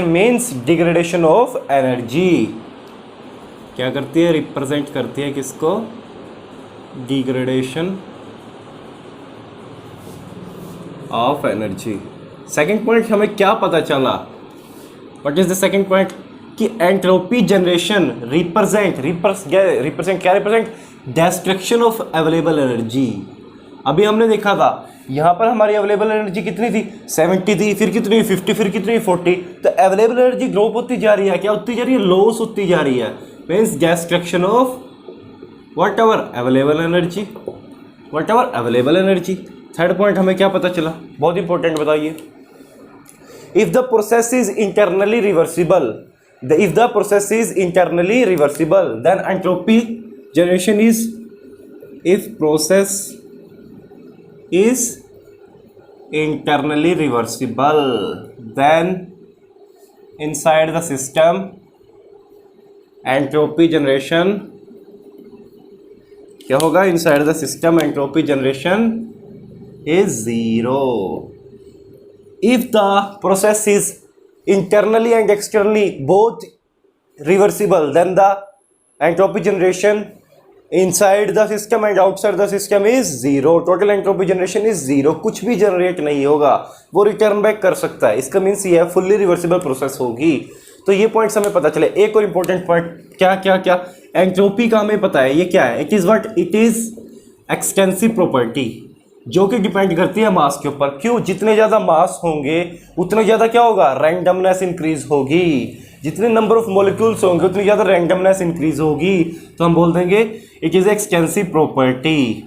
means degradation of energy. क्या करती है, रिप्रेजेंट करती है किसको, degradation of energy. Second point हमें क्या पता चला, what is the second point, कि entropy generation represent destruction of available energy. अभी हमने देखा था यहां पर हमारी अवेलेबल एनर्जी कितनी थी, 70 थी, फिर कितनी 50, फिर कितनी 40। तो अवेलेबल एनर्जी ड्रॉप होती जा रही है, क्या होती जा रही है, लॉस होती जा रही है। Means destruction of what ever available energy. Third point हमें क्या पता चला, बहुत इंपॉर्टेंट, बताइए। If the process is internally reversible, then entropy generation is, if process is internally reversible, then inside the system entropy generation क्या होगा, inside the system entropy generation is 0. If the process is internally and externally both reversible, then the entropy generation inside the system and outside the system is 0. total entropy generation is 0. कुछ भी जनरेट नहीं होगा, वो रिटर्न बैक कर सकता है। इसका मीन्स ये है फुल्ली रिवर्सिबल प्रोसेस होगी। तो ये पॉइंट्स हमें पता चले। एक और इंपॉर्टेंट पॉइंट, क्या एंट्रोपी का हमें पता है, ये क्या है, इट इज एक्सटेंसिव प्रॉपर्टी, जो कि डिपेंड करती है मास के ऊपर। क्यों, जितने ज़्यादा मास होंगे उतने ज़्यादा क्या होगा, रैंडमनेस इंक्रीज होगी। जितने नंबर ऑफ मॉलिक्यूल्स होंगे उतनी ज़्यादा रैंडमनेस इंक्रीज होगी। तो हम बोल देंगे इट इज़ एक्सटेंसिव प्रॉपर्टी।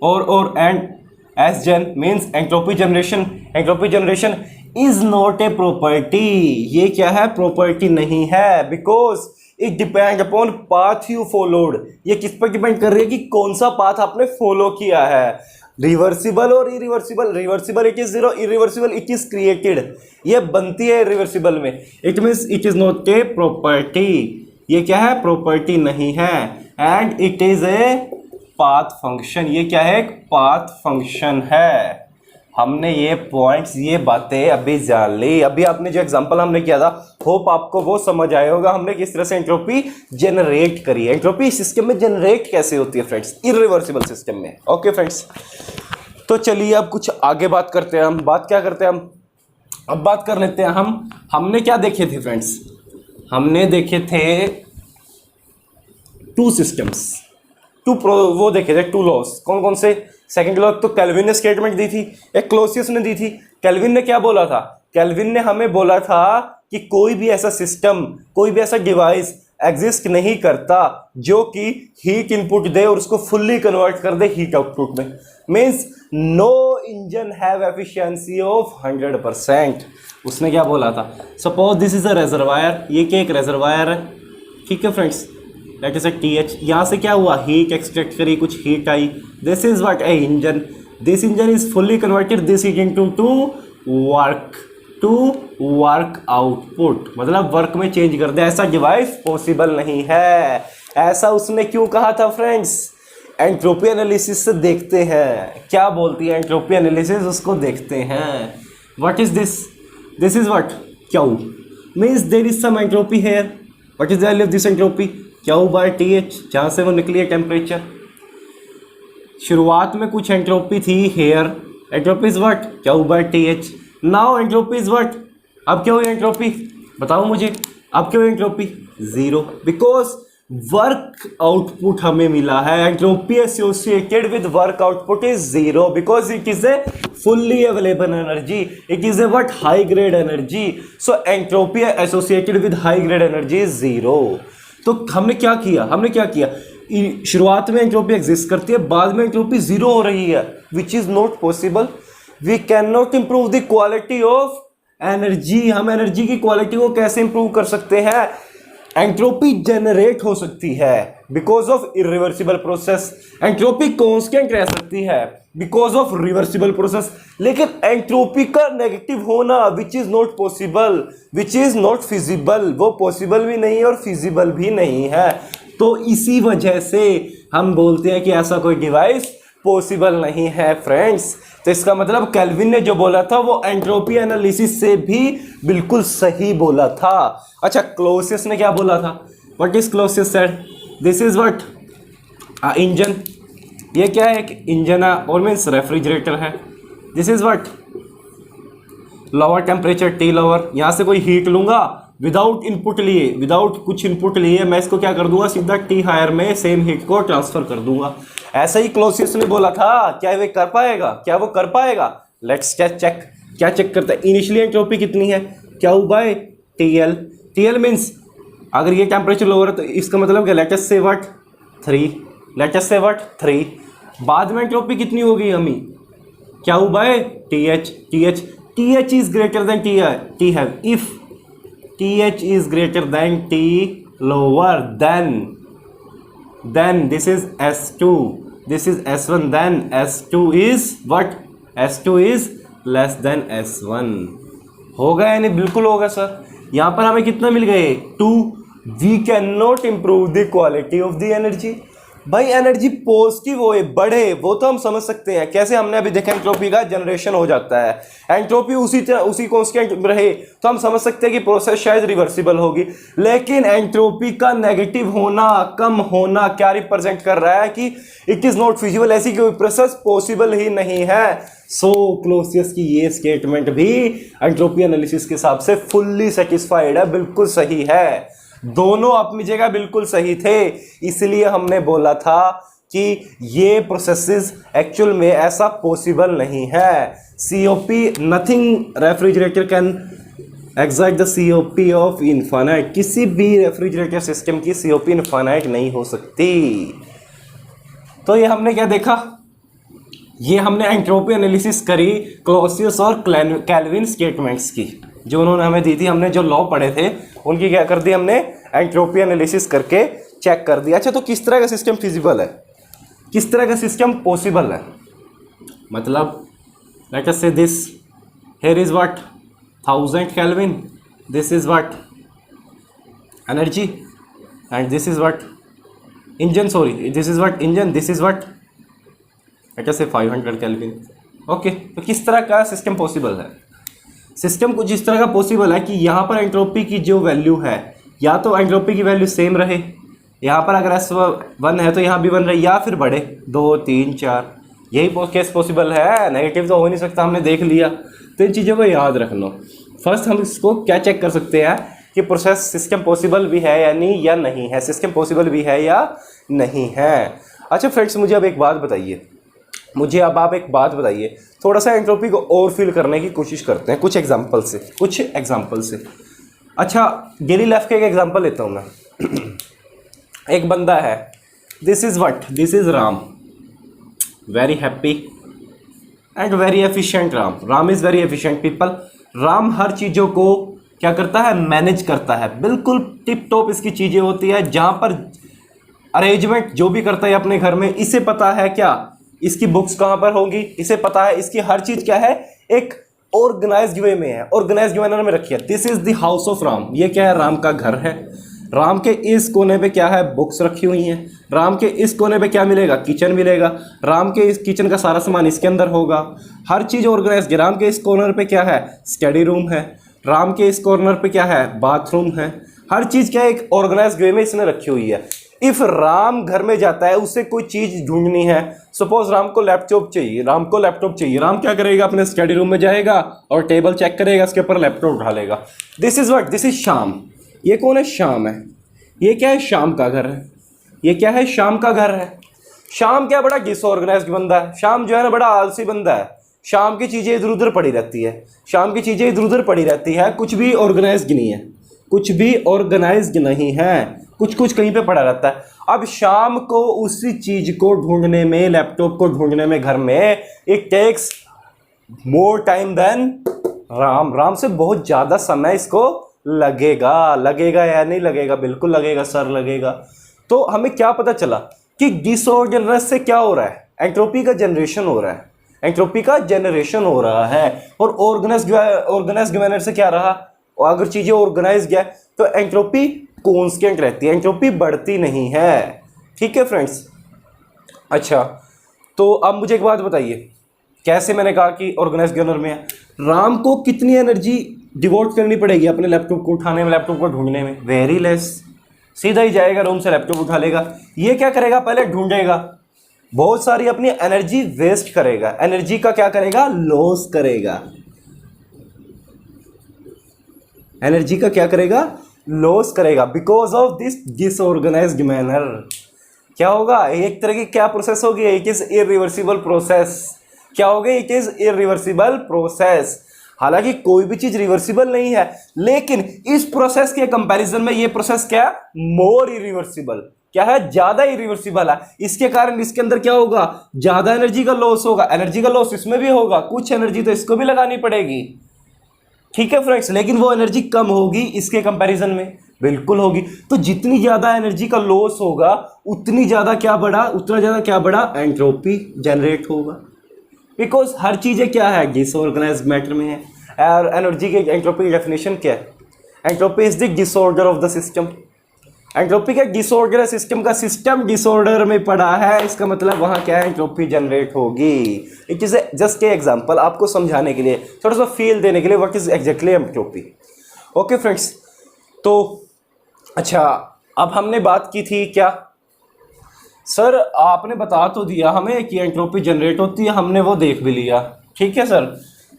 और and S gen means entropy generation is not a property. ये क्या है, प्रॉपर्टी नहीं है, because it depend upon path you followed. ये किस पर डिपेंड कर रही है कि कौन सा पाथ आपने फॉलो किया है। रिवर्सिबल और irreversible, reversible it is 0, irreversible it is created. ये बनती है रिवर्सिबल में, it means it is not a property. ये क्या है, प्रॉपर्टी नहीं है। And it is a path function. ये क्या है, एक पाथ फंक्शन है। हमने ये पॉइंट्स, ये बातें अभी जान ली। अभी आपने जो एग्जांपल हमने किया था, होप आपको वो समझ आया होगा हमने किस तरह से एंट्रोपी जनरेट करी है। एंट्रोपी सिस्टम में जनरेट कैसे होती है फ्रेंड्स, इरिवर्सिबल सिस्टम में। ओके फ्रेंड्स, तो चलिए अब कुछ आगे बात करते हैं। हम बात क्या करते हैं, अब बात कर लेते हैं हमने क्या देखे थे फ्रेंड्स, हमने देखे थे टू सिस्टम्स, वो देखे थे टू लॉस। कौन कौन से, सेकंड लॉ तो केल्विन ने स्टेटमेंट दी थी, एक क्लोसियस ने दी थी। केल्विन ने क्या बोला था, केल्विन ने हमें बोला था कि कोई भी ऐसा सिस्टम, कोई भी ऐसा डिवाइस एग्जिस्ट नहीं करता जो कि हीट इनपुट दे और उसको फुल्ली कन्वर्ट कर दे हीट आउटपुट में। Means no engine have efficiency of 100%। उसने क्या बोला था, suppose this is a reservoir, ये क्या एक रेजरवायर है, ठीक है फ्रेंड्स, लेट अस से TH, यहाँ से क्या हुआ, हीट एक्सट्रैक्ट करी, कुछ heat I, this is what A engine, this engine is fully converted this heat into two work output, मतलब वर्क में चेंज कर दे। ऐसा डिवाइस पॉसिबल नहीं है। ऐसा उसने क्यों कहा था फ्रेंड्स, एंट्रोपी एनालिसिस से देखते हैं क्या बोलती है एंट्रोपी एनालिसिस, उसको देखते हैं। What is this, this is what Q, means there is some entropy here, what is the value of this entropy, Q by TH, जहाँ से वो निकली है टेम्परेचर। शुरुआत में कुछ एंट्रोपी थी here, entropy is what Q by TH, now entropy is what, अब क्या हुई एंट्रोपी, बताओ मुझे, अब क्या हुई entropy, zero, because work output हमें मिला है। Entropy associated with work output is zero because it is a fully available energy, it is a what high grade energy, so entropy associated with high grade energy is zero. तो हमने क्या किया, शुरुआत में एंट्रोपी एग्जिस्ट करती है, बाद में एंट्रोपी जीरो हो रही है, which is not possible. We can not improve the quality of energy, हम एनर्जी की क्वालिटी को कैसे इंप्रूव कर सकते हैं, एंट्रोपी जनरेट हो सकती है because of irreversible process, entropy constant रह सकती है बिकॉज ऑफ रिवर्सिबल प्रोसेस, लेकिन एंट्रोपी का नेगेटिव होना विच is not possible, which is not feasible, वो पॉसिबल भी नहीं है और फिजिबल भी नहीं है। तो इसी वजह से हम बोलते हैं कि ऐसा कोई डिवाइस पॉसिबल नहीं है फ्रेंड्स। तो इसका मतलब केल्विन ने जो बोला था वो एंट्रोपी एनालिसिस से भी बिल्कुल सही बोला था। अच्छा, क्लॉसियस ने क्या बोला था, what is Clausius said, this is what engine, ये क्या है, एक इंजन है और मीन्स रेफ्रिजरेटर है, this is what lower temperature T lower, यहाँ से कोई हीट लूंगा विदाउट इनपुट लिए, विदाउट कुछ इनपुट लिए मैं इसको क्या कर दूंगा, सीधा T हायर में सेम हीट को ट्रांसफर कर दूंगा। ऐसा ही क्लॉसियस ने बोला था, क्या वो कर पाएगा, क्या वो कर पाएगा, लेट्स चेक, क्या चेक करता है, इनिशियली एंट्रोपी कितनी है, क्या बाय TL, TL मीन्स अगर ये टेम्परेचर लोअर है तो इसका मतलब क्या, लेट अस से व्हाट 3, लेट अस से व्हाट 3, बाद में एंट्रोपी कितनी होगी हमें, क्या by TH is greater than T है, if TH is greater than T lower, then this is S2, this is S1, then S2 is what, S2 is less than S1। होगा यानी बिल्कुल होगा सर। यहाँ पर हमें कितना मिल गए 2, we cannot improve the quality of the energy। भाई एनर्जी पॉजिटिव हो बढ़े वो तो हम समझ सकते हैं, कैसे हमने अभी देखा एंट्रोपी का जनरेशन हो जाता है, एंट्रोपी उसी कांस्टेंट रहे तो हम समझ सकते हैं कि प्रोसेस शायद रिवर्सिबल होगी, लेकिन एंट्रोपी का नेगेटिव होना, कम होना क्या रिप्रेजेंट कर रहा है कि इट इज नॉट फिजिबल, ऐसी कोई प्रोसेस पॉसिबल ही नहीं है। सो क्लॉसियस की ये स्टेटमेंट भी एंट्रोपी एनालिसिस के हिसाब से फुल्ली सेटिस्फाइड है, बिल्कुल सही है, दोनों अपनी जगह बिल्कुल सही थे। इसलिए हमने बोला था कि ये प्रोसेसेस एक्चुअल में ऐसा पॉसिबल नहीं है। COP nothing refrigerator can exact the COP of infinite, किसी भी रेफ्रिजरेटर सिस्टम की COP इनफाइनाइट नहीं हो सकती। तो ये हमने क्या देखा, ये हमने एंट्रोपी एनालिसिस करी क्लॉसियस और केल्विन स्टेटमेंट्स की, जो उन्होंने हमें दी थी, हमने जो लॉ पढ़े थे उनकी क्या कर दी, हमने एंट्रोपी एनालिसिस करके चेक कर दिया। अच्छा, तो किस तरह का सिस्टम फिजिबल है, किस तरह का सिस्टम पॉसिबल है, मतलब लेट अस से this here is what 1000 kelvin, this is what energy and this is what engine, sorry this is what engine, this is what late us से 500 केल्विन। ओके, तो किस तरह का सिस्टम पॉसिबल है, सिस्टम कुछ इस तरह का पॉसिबल है कि यहाँ पर एंट्रोपी की जो वैल्यू है, या तो एंट्रोपी की वैल्यू सेम रहे, यहाँ पर अगर S1 है तो यहाँ भी 1 रहे, या फिर बढ़े 2, 3, 4, यही केस पॉसिबल है, नेगेटिव तो हो नहीं सकता, हमने देख लिया। तो इन चीज़ों को याद रखना। फर्स्ट हम इसको क्या चेक कर सकते हैं कि प्रोसेस सिस्टम पॉसिबल भी है या नहीं है, सिस्टम पॉसिबल भी है या नहीं है। अच्छा फ्रेंड्स, मुझे अब एक बात बताइए, आप एक बात बताइए, थोड़ा सा एंट्रोपी को और फील करने की कोशिश करते हैं कुछ एग्जांपल से। अच्छा, डेली लाइफ का एक एग्जांपल लेता हूँ मैं। एक बंदा है, this is what, this is Ram, very happy and very efficient. Ram is very efficient people. Ram हर चीज़ों को क्या करता है, मैनेज करता है, बिल्कुल टिप टॉप इसकी चीज़ें होती है। जहाँ पर अरेंजमेंट जो भी करता है अपने घर में, इसे पता है क्या इसकी बुक्स कहाँ पर होंगी, इसे पता है इसकी हर चीज़ क्या है, एक ऑर्गेनाइज्ड वे में है, ऑर्गेनाइज्ड मैनर में रखी है। This is the house of Ram. ये क्या है, राम का घर है। राम के इस कोने पे क्या है, बुक्स रखी हुई हैं। राम के इस कोने पे क्या मिलेगा, किचन मिलेगा। राम के इस किचन का सारा सामान इसके अंदर होगा, हर चीज़ ऑर्गेनाइज। राम के इस कॉर्नर पे क्या है, स्टडी रूम है। राम के इस कॉर्नर पे क्या है, बाथरूम है। हर चीज़ क्या है, एक ऑर्गेनाइज वे में इसने रखी हुई है। इफ राम घर में जाता है, उसे कोई चीज़ ढूंढनी है, सपोज राम को लैपटॉप चाहिए, राम को लैपटॉप चाहिए, राम क्या करेगा, अपने स्टडी रूम में जाएगा और टेबल चेक करेगा, उसके ऊपर लैपटॉप उठा लेगा। This is what, this is शाम। ये कौन है, शाम है। ये क्या है, शाम का घर है। ये क्या है, शाम का घर है। शाम क्या बड़ा डिसऑर्गेनाइज्ड बंदा है। शाम जो है ना बड़ा आलसी बंदा है। शाम की चीज़ें इधर उधर पड़ी रहती है, शाम की चीज़ें इधर उधर पड़ी रहती है, कुछ भी ऑर्गेनाइज्ड नहीं है, कुछ भी ऑर्गेनाइज्ड नहीं है, कुछ कुछ कहीं पे पड़ा रहता है। अब शाम को उसी चीज़ को ढूंढने में, लैपटॉप को ढूंढने में घर में, it takes more time than Ram. Ram से बहुत ज़्यादा समय इसको लगेगा। लगेगा या नहीं लगेगा, बिल्कुल लगेगा सर, लगेगा। तो हमें क्या पता चला कि डिसऑर्गेनाइज से क्या हो रहा है, एंट्रोपी का जनरेशन हो रहा है, एंट्रोपी का जनरेशन हो रहा है। और ऑर्गेनाइज्ड मैनर से क्या रहा, और अगर चीज़ें ऑर्गेनाइज गया तो एंट्रोपी कॉन्स्टेंट रहती है, एंट्रोपी बढ़ती नहीं है। ठीक है फ्रेंड्स। अच्छा, तो अब मुझे एक बात बताइए, कैसे मैंने कहा कि ऑर्गेनाइज्ड मैनर में है, राम को कितनी एनर्जी डिवोट करनी पड़ेगी अपने लैपटॉप को उठाने में, लैपटॉप को ढूंढने में, वेरी लेस। सीधा ही जाएगा रूम से, लैपटॉप उठा लेगा। ये क्या करेगा, पहले ढूंढेगा, बहुत सारी अपनी एनर्जी वेस्ट करेगा, एनर्जी का क्या करेगा, लॉस करेगा। एनर्जी का क्या करेगा, लॉस करेगा, because of this disorganised manner. क्या होगा, एक तरह की क्या प्रोसेस होगी, इट इज इरिवर्सिबल प्रोसेस। क्या हो गई, इट इज इरिवर्सिबल प्रोसेस। हालांकि कोई भी चीज रिवर्सिबल नहीं है, लेकिन इस प्रोसेस के कंपैरिजन में ये प्रोसेस क्या है, मोर इरिवर्सिबल, क्या है, ज्यादा इरिवर्सिबल है। इसके कारण इसके अंदर क्या होगा, ज्यादा एनर्जी का लॉस होगा। एनर्जी का लॉस इसमें भी होगा, कुछ एनर्जी तो इसको भी लगानी पड़ेगी। ठीक है फ्रेंड्स, लेकिन वो एनर्जी कम होगी इसके कंपैरिजन में, बिल्कुल होगी। तो जितनी ज्यादा एनर्जी का लॉस होगा, उतनी ज्यादा क्या बढ़ा, उतना ज्यादा क्या बढ़ा, एंट्रोपी जनरेट होगा। बिकॉज हर चीज़ें क्या है, डिसऑर्गेनाइज्ड मैटर में है। और एनर्जी की एंट्रोपी की डेफिनेशन क्या है, entropy is the disorder of the system. Entropy का डिसऑर्डर, सिस्टम का सिस्टम डिसऑर्डर में पड़ा है, इसका मतलब वहाँ क्या है, एंट्रोपी जनरेट होगी। It is just a example, आपको समझाने के लिए, थोड़ा सा फील देने के लिए, what is exactly entropy. Okay friends, तो अच्छा, अब हमने बात की थी क्या, सर आपने बता तो दिया हमें कि एंट्रोपी जनरेट होती है, हमने वो देख भी लिया, ठीक है सर।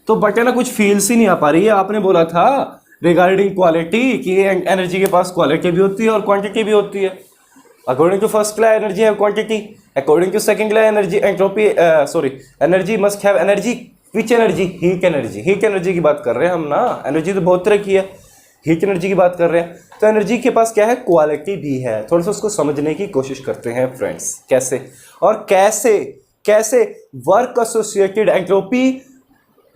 तो बट है ना, कुछ फील्स ही नहीं आ पा रही है। आपने बोला था रिगार्डिंग क्वालिटी कि एनर्जी के पास क्वालिटी भी होती है और क्वांटिटी भी होती है। According to first law energy है quantity, according to second law energy entropy energy must have energy, which energy, heat energy. Heat energy की बात कर रहे हैं हम ना, एनर्जी तो बहुत तरह की है, हीट एनर्जी की बात कर रहे हैं। तो एनर्जी के पास क्या है, क्वालिटी भी है। थोड़ा सा उसको समझने की कोशिश करते हैं फ्रेंड्स, कैसे और कैसे कैसे वर्क एसोसिएटेड एंट्रोपी,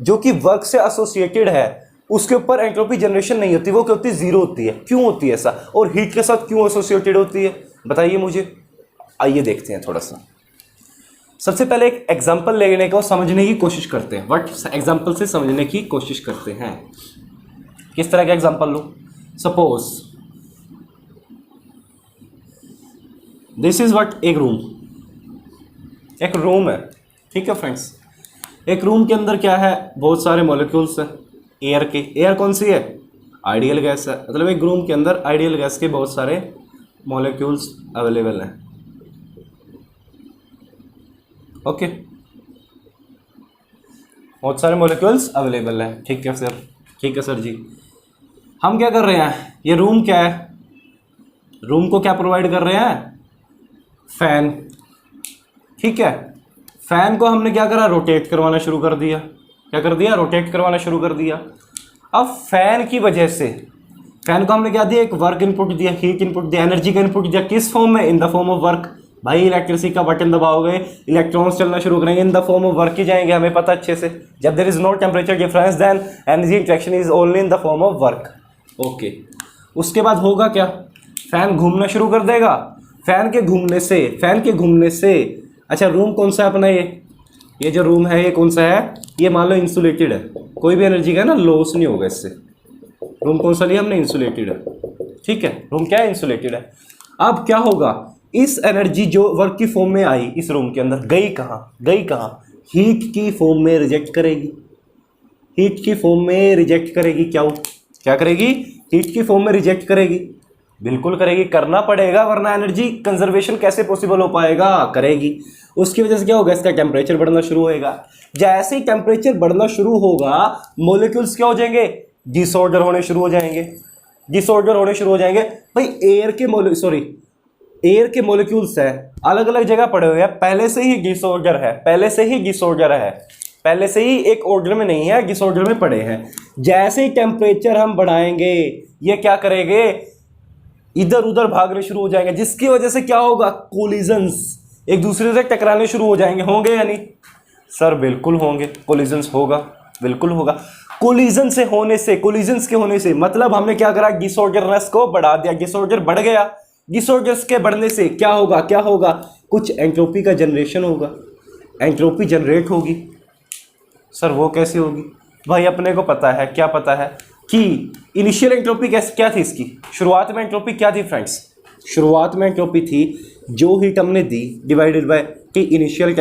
जो कि वर्क से एसोसिएटेड है, उसके ऊपर एंट्रोपी जनरेशन नहीं होती, वो क्या होती है, जीरो होती है। क्यों होती है ऐसा, और हीट के साथ क्यों एसोसिएटेड होती है, बताइए मुझे। आइए देखते हैं थोड़ा सा। सबसे पहले एक एग्जाम्पल लेने को समझने की कोशिश करते हैं, वट एग्जाम्पल से समझने की कोशिश करते हैं। किस तरह का example low, suppose this is what, एक रूम, एक रूम है, ठीक है फ्रेंड्स। एक रूम के अंदर क्या है, बहुत सारे मॉलिक्यूल्स हैं एयर के। एयर कौन सी है, आइडियल गैस है, मतलब एक रूम के अंदर आइडियल गैस के बहुत सारे मॉलिक्यूल्स अवेलेबल हैं। ओके, बहुत सारे मॉलिक्यूल्स अवेलेबल हैं, ठीक है सर, ठीक है सर जी। हम क्या कर रहे हैं, ये रूम क्या है, रूम को क्या प्रोवाइड कर रहे हैं, फैन, ठीक है। फैन को हमने क्या करा, रोटेट करवाना शुरू कर दिया। क्या कर दिया, रोटेट करवाना शुरू कर दिया। अब फैन की वजह से फैन को हमने क्या दिया, एक वर्क इनपुट दिया, हीट इनपुट दिया, एनर्जी का इनपुट दिया, किस फॉर्म में, in the form of work. भाई इलेक्ट्रिसिटी का बटन दबाओगे इलेक्ट्रॉन्स चलना शुरू करेंगे, in the form of work ही जाएंगे, हमें पता अच्छे से। जब there is no temperature difference then energy interaction is only in the form of work. Okay, उसके बाद होगा क्या, फैन घूमना शुरू कर देगा। फैन के घूमने से अच्छा रूम कौन सा है अपना, ये जो रूम है ये कौन सा है, ये मान लो इंसुलेटेड है, कोई भी एनर्जी का ना लॉस नहीं होगा इससे। रूम कौन सा लिया हमने, इंसुलेटेड है, ठीक है, रूम क्या है, इंसुलेटेड है। अब क्या होगा, इस एनर्जी जो वर्क की फॉर्म में आई इस रूम के अंदर गई कहाँ, हीट की फॉर्म में रिजेक्ट करेगी, हीट की फॉर्म में रिजेक्ट करेगी। क्या करेगी, हीट की फॉर्म में रिजेक्ट करेगी, बिल्कुल करेगी, करना पड़ेगा, वरना एनर्जी कंजर्वेशन कैसे पॉसिबल हो पाएगा, करेगी। उसकी वजह से क्या होगा, इसका टेम्परेचर बढ़ना शुरू होएगा। जैसे ही टेम्परेचर बढ़ना शुरू होगा मॉलिक्यूल्स क्या हो जाएंगे, डिसऑर्डर होने शुरू हो जाएंगे, भाई एयर के मॉलिक्यूल्स है, अलग अलग जगह पड़े हुए हैं, पहले से ही डिसऑर्डर है, पहले से ही एक ऑर्डर में नहीं है, डिसऑर्डर में पड़े हैं। जैसे ही टेम्परेचर हम बढ़ाएंगे ये क्या करेंगे, इधर उधर भागने शुरू हो जाएंगे, जिसकी वजह से क्या होगा, कोलिजन्स, एक दूसरे से टकराने शुरू हो जाएंगे। होंगे या नहीं सर, बिल्कुल होंगे, कोलिजन्स होगा, बिल्कुल होगा। कोलिजन्स के होने से मतलब हमने क्या करा, डिसऑर्डरनेस को बढ़ा दिया, डिसऑर्डर बढ़ गया, डिसऑर्डर्स के बढ़ने से क्या होगा, कुछ एंट्रोपी का जनरेशन होगा, एंट्रोपी जनरेट होगी। सर वो कैसे होगी, भाई अपने को पता है, क्या पता है कि इनिशियल एंट्रोपी क्या थी इसकी, शुरुआत में एंट्रोपी क्या थी फ्रेंड्स, शुरुआत में एंट्रोपी थी जो हीट हमने दी divided by T initial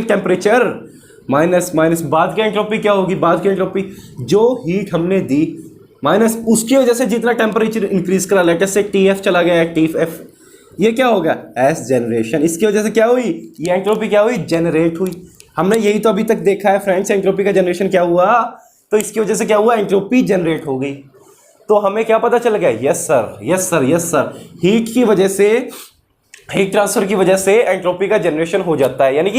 temperature minus बाद की एंट्रोपी क्या होगी, बाद की एंट्रोपी जो हीट हमने दी माइनस उसकी वजह से जितना टेम्परेचर इंक्रीज करा, लेटेस्ट से TF चला गया, TF, ये क्या होगा, एस जनरेशन। इसकी वजह से क्या हुई, ये एंट्रोपी क्या हुई, जनरेट हुई। हमने यही तो अभी तक देखा है फ्रेंड्स, एंट्रोपी का जनरेशन क्या हुआ, तो इसकी वजह से क्या हुआ, एंट्रोपी जनरेट हो गई। तो हमें क्या पता चल गया, यस सर, हीट की वजह से, हीट ट्रांसफर की वजह से एंट्रोपी का जनरेशन हो जाता है, यानी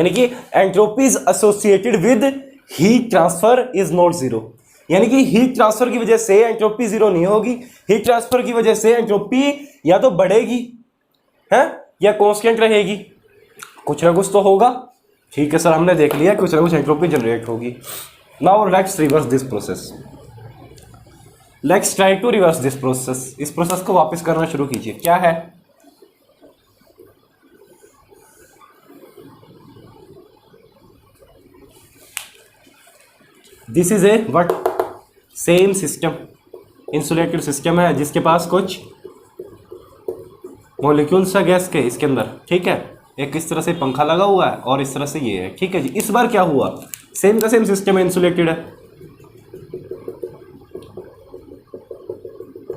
कि entropy is associated with heat transfer is not zero, यानी कि हीट ट्रांसफर की वजह से एंट्रोपी जीरो नहीं होगी, हीट ट्रांसफर की वजह से एंट्रोपी या तो बढ़ेगी है या कांस्टेंट रहेगी, कुछ ना कुछ तो होगा। ठीक है सर, हमने देख लिया कुछ ना कुछ एंट्रोपी जनरेट होगी। Now let's reverse this process, let's try to reverse this process. इस प्रोसेस को वापस करना शुरू कीजिए। क्या है, this is a what, same system, insulated system है जिसके पास कुछ मॉलिक्यूल्स है गैस के इसके अंदर, ठीक है। एक इस तरह से पंखा लगा हुआ है और इस तरह से ये है, ठीक है जी। इस बार क्या हुआ, सेम का सेम सिस्टम है, इंसुलेटेड है,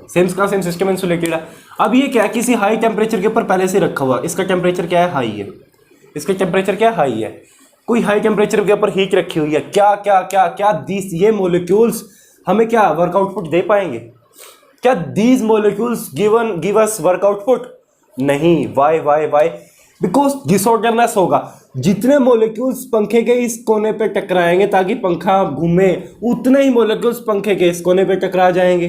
सेम का सेम सिस्टम इंसुलेटेड है। अब ये क्या, किसी हाई टेम्परेचर के ऊपर पहले से रखा हुआ, इसका टेम्परेचर क्या है, हाई है, इसका टेम्परेचर क्या है, हाई है। कोई हाई टेम्परेचर के ऊपर हीट रखी हुई है, क्या क्या क्या क्या दिस, ये मॉलिक्यूल्स हमें क्या वर्क आउटपुट दे पाएंगे, क्या these molecules give us work output, नहीं। वाई बिकॉज डिसऑर्डरनेस होगा। जितने मॉलिक्यूल्स पंखे के इस कोने पे टकराएंगे ताकि पंखा घूमे, उतने ही मॉलिक्यूल्स पंखे के इस कोने पे टकरा जाएंगे।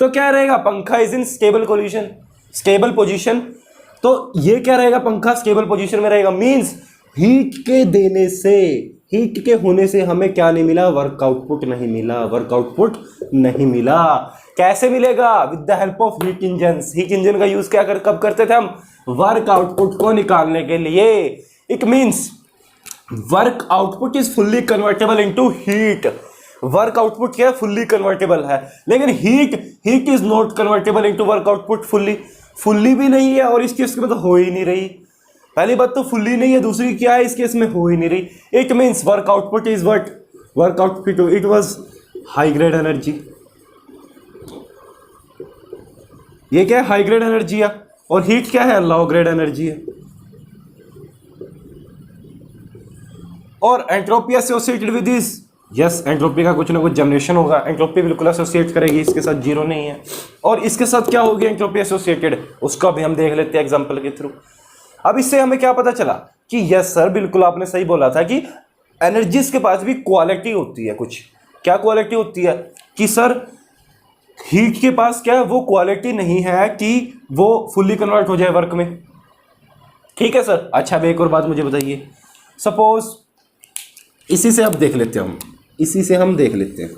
तो क्या रहेगा, पंखा इज इन स्टेबल पोजीशन। तो ये क्या रहेगा, पंखा स्टेबल पोजीशन में रहेगा, मींस हीट के देने से, हीट के होने से हमें क्या नहीं मिला, वर्क आउटपुट नहीं मिला। कैसे मिलेगा, with the help of heat engine. Heat engine का यूज क्या कब करते थे हम, वर्क आउटपुट को निकालने के लिए। It means work output is fully convertible into heat. Work output क्या है, फुल्ली कन्वर्टेबल है, लेकिन heat is not convertible into work output. Fully भी नहीं है, और इस केस में तो हो ही नहीं रही। पहली बात तो फुल्ली नहीं है, दूसरी क्या है, इस केस में हो ही नहीं रही। It means work output is what, work output it was high grade energy. ये क्या है, हाई ग्रेड एनर्जी है, और हीट क्या है, लो ग्रेड एनर्जी है। और entropy associated with this, yes, entropy का कुछ ना कुछ जनरेशन होगा। एंट्रोपी बिल्कुल एसोसिएट करेगी, इसके साथ जीरो नहीं है। और इसके साथ क्या होगी एंट्रोपी एसोसिएटेड, उसका भी हम देख लेते हैं एग्जांपल के थ्रू। अब इससे हमें क्या पता चला कि यस सर, बिल्कुल आपने सही बोला था कि एनर्जीज के पास भी क्वालिटी होती है कुछ। क्या क्वालिटी होती है कि सर हीट के पास क्या है, वो क्वालिटी नहीं है कि वो फुल्ली कन्वर्ट हो जाए वर्क में। ठीक है सर। अच्छा अब एक और बात मुझे बताइए, सपोज इसी से अब देख लेते हैं हम, इसी से हम देख लेते हैं,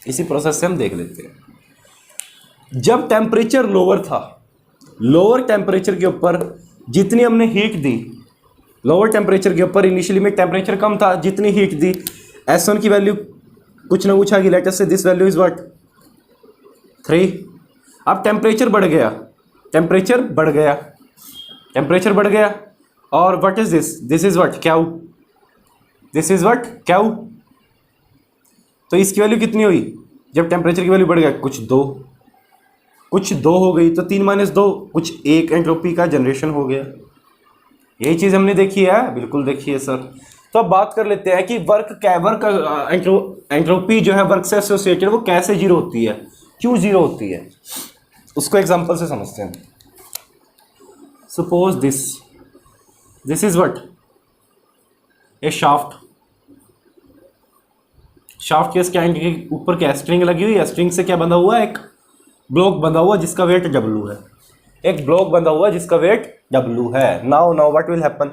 इसी प्रोसेस से हम देख लेते हैं। जब टेम्परेचर लोअर था, लोअर टेम्परेचर के ऊपर जितनी हमने हीट दी, लोअर टेम्परेचर के ऊपर इनिशियली में टेम्परेचर कम था, जितनी हीट दी S1 की वैल्यू कुछ ना कुछ आ गई, लेट अस से दिस वैल्यू इज व्हाट 3। अब टेम्परेचर बढ़ गया, टेम्परेचर बढ़ गया, टेम्परेचर बढ़ गया, और what is this, this is what Q, this is what Q. तो इसकी वैल्यू कितनी हुई जब टेम्परेचर की वैल्यू बढ़ गया, कुछ 2, कुछ 2 हो गई, तो 3 - 2 कुछ 1 एंट्रोपी का जनरेशन हो गया। यही चीज़ हमने देखी है, बिल्कुल देखी है सर। तो अब बात कर लेते हैं कि एंट्रोपी जो है वर्क से एसोसिएटेड वो कैसे जीरो होती है, क्यों जीरो होती है, उसको एग्जांपल से समझते हैं। Suppose this is what A shaft, shaft के स्टैंड के ऊपर क्या स्ट्रिंग लगी हुई है, स्ट्रिंग से क्या बंधा हुआ है, एक ब्लॉक बंधा हुआ जिसका वेट W है, एक ब्लॉक बंधा हुआ जिसका वेट W है। नाउ व्हाट विल हैपन,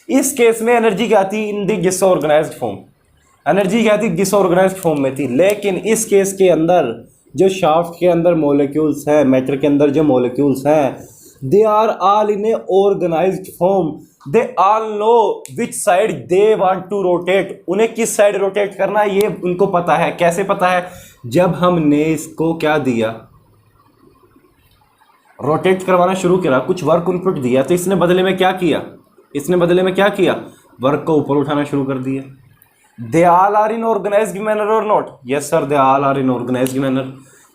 इस केस में एनर्जी क्या थी, इन दी डिसऑर्गेनाइज्ड फॉर्म, एनर्जी क्या थी डिसऑर्गेनाइज्ड फॉर्म में थी। लेकिन इस केस के अंदर जो शाफ्ट के अंदर मॉलिक्यूल्स हैं, मैटर के अंदर जो मॉलिक्यूल्स हैं, they are all in a organised form, they all know which side they want to rotate, उन्हें किस साइड रोटेट करना है ये उनको पता है। कैसे पता है, जब हमने इसको क्या दिया, रोटेट करवाना शुरू करा, कुछ वर्क इनपुट दिया, तो इसने बदले में क्या किया, इसने बदले में क्या किया, वर्क को ऊपर उठाना शुरू कर दिया। They all are in organized manner और not, yes sir they all are in organized manner,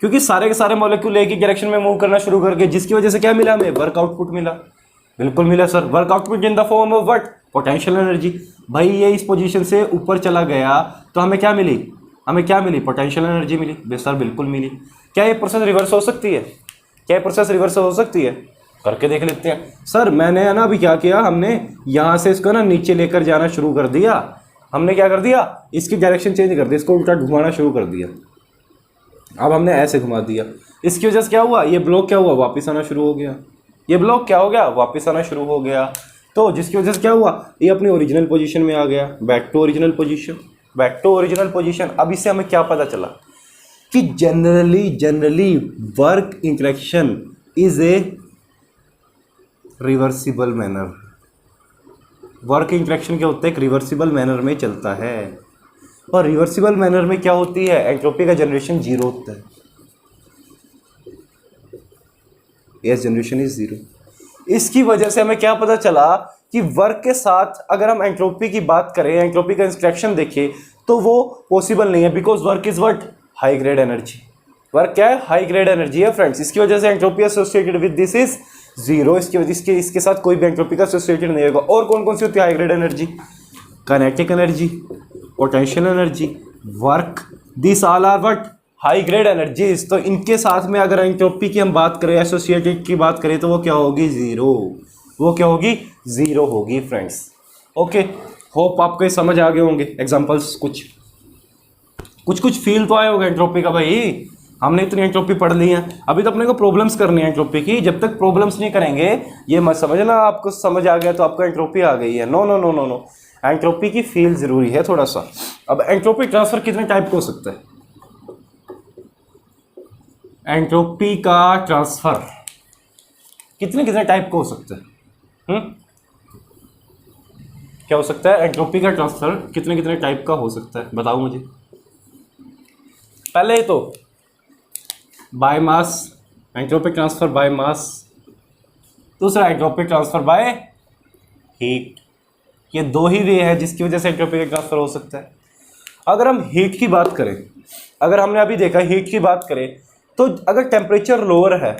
क्योंकि सारे के सारे मॉलिक्यूल एक ही डायरेक्शन में मूव करना शुरू करके, जिसकी वजह से क्या मिला हमें, वर्क आउटपुट मिला। बिल्कुल मिला sir, work output in the form of what, potential energy. भाई ये इस पोजीशन से ऊपर चला गया तो हमें क्या मिली, हमें क्या मिली, पोटेंशियल एनर्जी मिली। सर बिल्कुल मिली। क्या ये प्रोसेस रिवर्स हो सकती है, क्या प्रोसेस रिवर्स हो सकती है, करके देख लेते हैं। सर मैंने है ना अभी क्या किया, हमने यहाँ से इसको ना नीचे लेकर जाना शुरू कर दिया, हमने क्या कर दिया, इसकी डायरेक्शन चेंज कर दी, इसको उल्टा घुमाना शुरू कर दिया। अब हमने ऐसे घुमा दिया, इसकी वजह से क्या हुआ, ये ब्लॉक क्या हुआ, वापस आना शुरू हो गया, ये ब्लॉक क्या हो गया, वापस आना शुरू हो गया। तो जिसकी वजह से क्या हुआ, ये अपनी ओरिजिनल पोजीशन में आ गया, back to original position, back to original position. अब इससे हमें क्या पता चला कि generally work interaction is a reversible manner, work interaction क्या होता है, एक रिवर्सिबल मैनर में चलता है। और रिवर्सिबल मैनर में क्या होती है, एंट्रोपी का जनरेशन 0 होता है, यस जनरेशन इज 0। इसकी वजह से हमें क्या पता चला कि वर्क के साथ अगर हम एंट्रोपी की बात करें, एंट्रोपी का इंटरेक्शन देखें, तो वो पॉसिबल नहीं है, because work is what, high grade energy. Work क्या है, हाई ग्रेड एनर्जी है फ्रेंड्स। इसकी वजह से entropy associated with this is 0, इसकी वजह इसके साथ कोई भी एंट्रोपी का एसोसिएटेड नहीं होगा। और कौन कौन सी होती है high grade energy, kinetic energy, potential energy, work, this all are what, high grade energies. तो इनके साथ में अगर एंट्रोपी की हम बात करें, एसोसिएटेड की बात करें, तो वो क्या होगी, 0, वो क्या होगी, 0 होगी फ्रेंड्स। ओके, होप आपको समझ आ गए होंगे। एग्जांपल्स कुछ फील तो आए होगा एंट्रोपी का, भाई हमने इतनी एंट्रोपी पढ़ ली है, अभी तो अपने को प्रॉब्लम्स करनी है एंट्रोपी की। जब तक प्रॉब्लम्स नहीं करेंगे, ये मत समझना आपको समझ आ गया तो आपको एंट्रोपी आ गई है। No no no no no, entropy की फील जरूरी है थोड़ा सा। अब एंट्रोपी ट्रांसफर कितने टाइप का हो सकता है, एंट्रोपी का ट्रांसफर कितने कितने टाइप का हो सकता है, क्या हो सकता है, एंट्रोपी का ट्रांसफर कितने कितने टाइप का हो सकता है, बताओ मुझे। पहले तो by mass, entropic transfer by mass. दूसरा एंट्रोपिक ट्रांसफर बाय हीट। ये 2 ही वे है जिसकी वजह से एंट्रोपिक ट्रांसफर हो सकता है। अगर हम हीट की बात करें, अगर हमने अभी देखा हीट की बात करें, तो अगर टेम्परेचर लोअर है,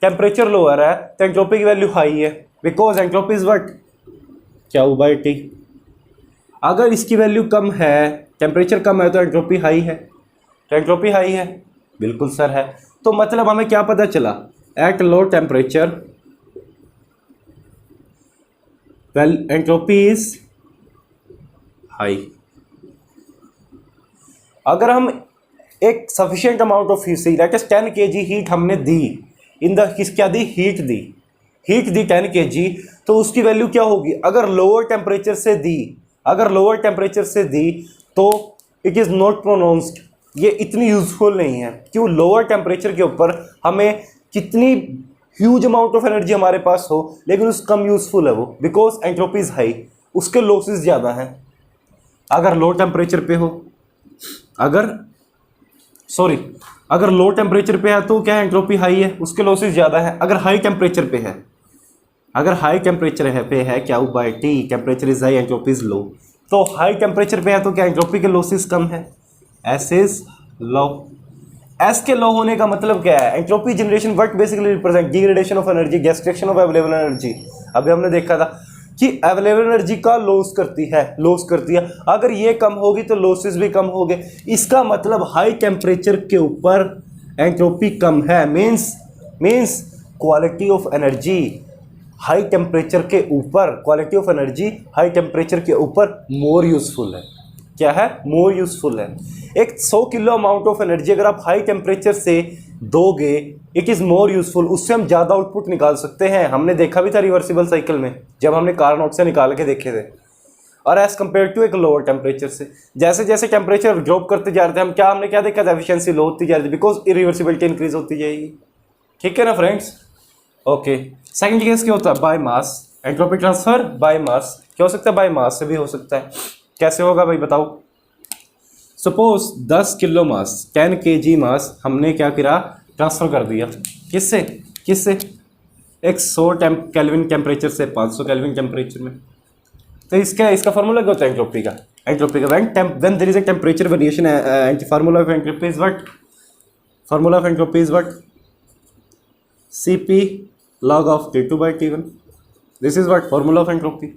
टेम्परेचर लोअर है तो एंट्रोपी की वैल्यू हाई है, because entropy is what, Q/T। अगर इसकी वैल्यू कम है, टेम्परेचर कम है, तो एंट्रोपी हाई है, तो एंट्रोपी हाई है, बिल्कुल सर है। तो मतलब हमें क्या पता चला, at low temperature well entropy is high. अगर हम एक sufficient amount of heat that is 10 kg heat हमने दी इन द क्या दी, हीट दी 10 kg, तो उसकी वैल्यू क्या होगी? अगर लोअर टेम्परेचर से दी तो इट इज़ नॉट प्रोनाउंस्ड, ये इतनी यूजफुल नहीं है। क्यों? लोअर टेम्परेचर के ऊपर हमें कितनी ह्यूज अमाउंट ऑफ एनर्जी हमारे पास हो लेकिन उस कम यूजफुल है वो, बिकॉज एंट्रोपी इज हाई, उसके लॉसेस ज़्यादा हैं। अगर लो टेम्परेचर पे हो, अगर लो टेम्परेचर पे है तो क्या एंट्रोपी हाई है, उसके लॉसेस ज़्यादा है। अगर हाई टेम्परेचर पे है क्या by T, temperature is high, entropy is low, तो हाई टेम्परेचर पे है तो क्या एंट्रोपी के लॉसेस कम है। S is low. एस के लो होने का मतलब क्या है? Entropy generation what basically represent degradation of energy, destruction of available energy. अभी हमने देखा था कि अवेलेबल एनर्जी का लॉस करती है। अगर ये कम होगी तो लॉसेस भी कम होंगे। इसका मतलब हाई टेम्परेचर के ऊपर एंट्रोपी कम है, means quality of energy high temperature के ऊपर मोर यूजफुल है। क्या है? मोर यूजफुल है। एक 100 किलो अमाउंट ऑफ एनर्जी अगर आप हाई टेम्परेचर से दोगे, इट इज़ मोर यूजफुल, उससे हम ज़्यादा आउटपुट निकाल सकते हैं। हमने देखा भी था रिवर्सिबल साइकिल में जब हमने कार्नोट से निकाल के देखे थे। और एज कम्पेयर टू एक लोअर टेम्परेचर से, जैसे जैसे टेम्परेचर ड्रॉप करते जा रहे थे हमने क्या देखा था? एफिशिएंसी लो होती जा रही थी बिकॉज इरिवर्सिबिलिटी इंक्रीज होती जाएगी। ठीक है ना फ्रेंड्स? ओके। सेकंड केस क्या होता है? By mass, entropy transfer by mass. क्या हो सकता है? बाय मास से भी हो सकता है। कैसे होगा भाई बताओ? सपोज 10 किलो मास, 10 kg मास हमने क्या करा? ट्रांसफर कर दिया। किससे? एक 100 केल्विन टेम्परेचर से 500 केल्विन टेम्परेचर में। तो इसका फार्मूला क्या होता है एंट्रोपी का? When there is a temperature variation, formula of entropy is what? Cp log of T2 by T1। This is what formula of entropy.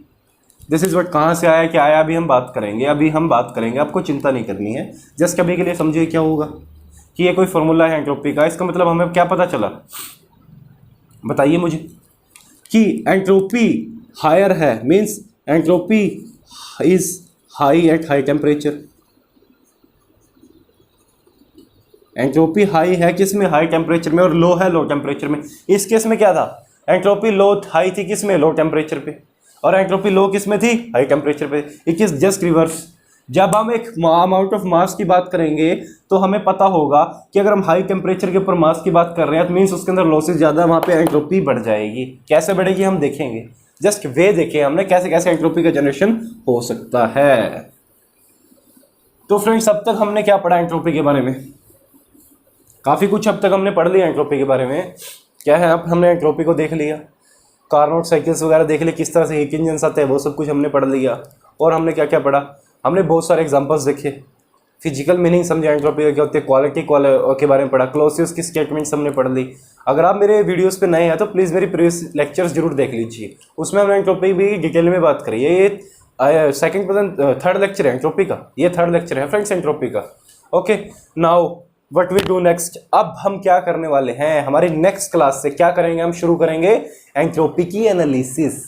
This is what. कहाँ से आया क्या आया अभी हम बात करेंगे, आपको चिंता नहीं करनी है। जस्ट अभी के लिए समझिए क्या होगा कि ये कोई फार्मूला है एंट्रोपी का। इसका मतलब हमें क्या पता चला? बताइए मुझे कि एंट्रोपी हायर है, means entropy is high at high temperature. Entropy high है किस में? हाई टेम्परेचर में, और लो है लो टेम्परेचर में। इस केस में क्या था? एंट्रोपी हाई थी किस में? लो टेम्परेचर पे, और एंट्रोपी लो किस में थी? हाई टेम्परेचर पे। It is just reverse. जब हम एक अमाउंट ऑफ मास की बात करेंगे तो हमें पता होगा कि अगर हम हाई टेम्परेचर के ऊपर मास की बात कर रहे हैं तो मीन्स उसके अंदर लॉसेस ज़्यादा, वहाँ पे एंट्रोपी बढ़ जाएगी। कैसे बढ़ेगी हम देखेंगे। जस्ट वे देखें हमने कैसे कैसे एंट्रोपी का जनरेशन हो सकता है। तो फ्रेंड्स अब तक हमने क्या पढ़ा एंट्रोपी के बारे में? काफ़ी कुछ अब तक हमने पढ़ लिया एंट्रोपी के बारे में। क्या है? अब हमने एंट्रोपी को देख लिया, कार्नोट साइकिल्स वगैरह देख लिए, किस तरह से हीट इंजन आते हैं वो सब कुछ हमने पढ़ लिया। और हमने क्या क्या पढ़ा? हमने बहुत सारे एग्जांपल्स देखे, फिजिकल मीनिंग समझे एंट्रोपी क्या होती है, क्वालिटी के बारे में पढ़ा, क्लॉसियस की स्टेटमेंट्स हमने पढ़ ली। अगर आप मेरे वीडियोस पे नए हैं तो प्लीज़ मेरी प्रीवियस लेक्चर्स जरूर देख लीजिए, उसमें हमने एंट्रोपी भी डिटेल में बात करी है। ये थर्ड लेक्चर है एंट्रोपी का, ये थर्ड लेक्चर है फ्रेंड्स एंट्रोपी का। Okay, now what we do next. अब हम क्या करने वाले हैं? हमारी नेक्स्ट क्लास से क्या करेंगे? हम शुरू करेंगे एंट्रोपी की एनालिसिस।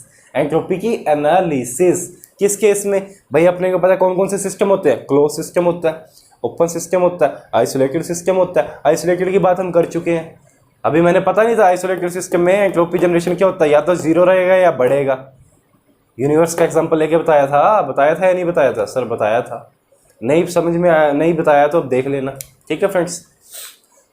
किस केस में भाई? अपने को पता है कौन कौन से सिस्टम होते हैं। क्लोज सिस्टम होता है, ओपन सिस्टम होता है, आइसोलेटेड सिस्टम होता है। आइसोलेटेड की बात हम कर चुके हैं। अभी मैंने पता नहीं था आइसोलेटेड सिस्टम में एंट्रोपी जनरेशन क्या होता है, या तो जीरो रहेगा या बढ़ेगा। यूनिवर्स का एग्जाम्पल लेके बताया था या नहीं बताया था? सर बताया था। नहीं समझ में आया, नहीं बताया तो अब देख लेना। ठीक है फ्रेंड्स,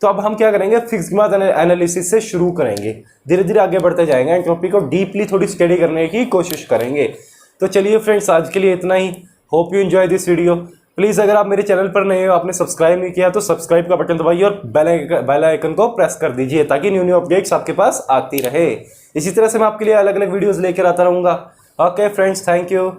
तो अब हम क्या करेंगे? फिक्स्ड मास एनालिसिस से शुरू करेंगे, धीरे धीरे आगे बढ़ते जाएंगे, एंट्रोपी को डीपली थोड़ी स्टडी करने की कोशिश करेंगे। तो चलिए फ्रेंड्स, आज के लिए इतना ही। Hope you enjoy this video. Please अगर आप मेरे चैनल पर नए हो, आपने सब्सक्राइब नहीं किया तो सब्सक्राइब का बटन दबाइए और बेल आइकन को प्रेस कर दीजिए ताकि न्यू अपडेट्स आपके पास आती रहे। इसी तरह से मैं आपके लिए अलग अलग वीडियोज़ लेकर आता रहूँगा। Okay friends, thank you.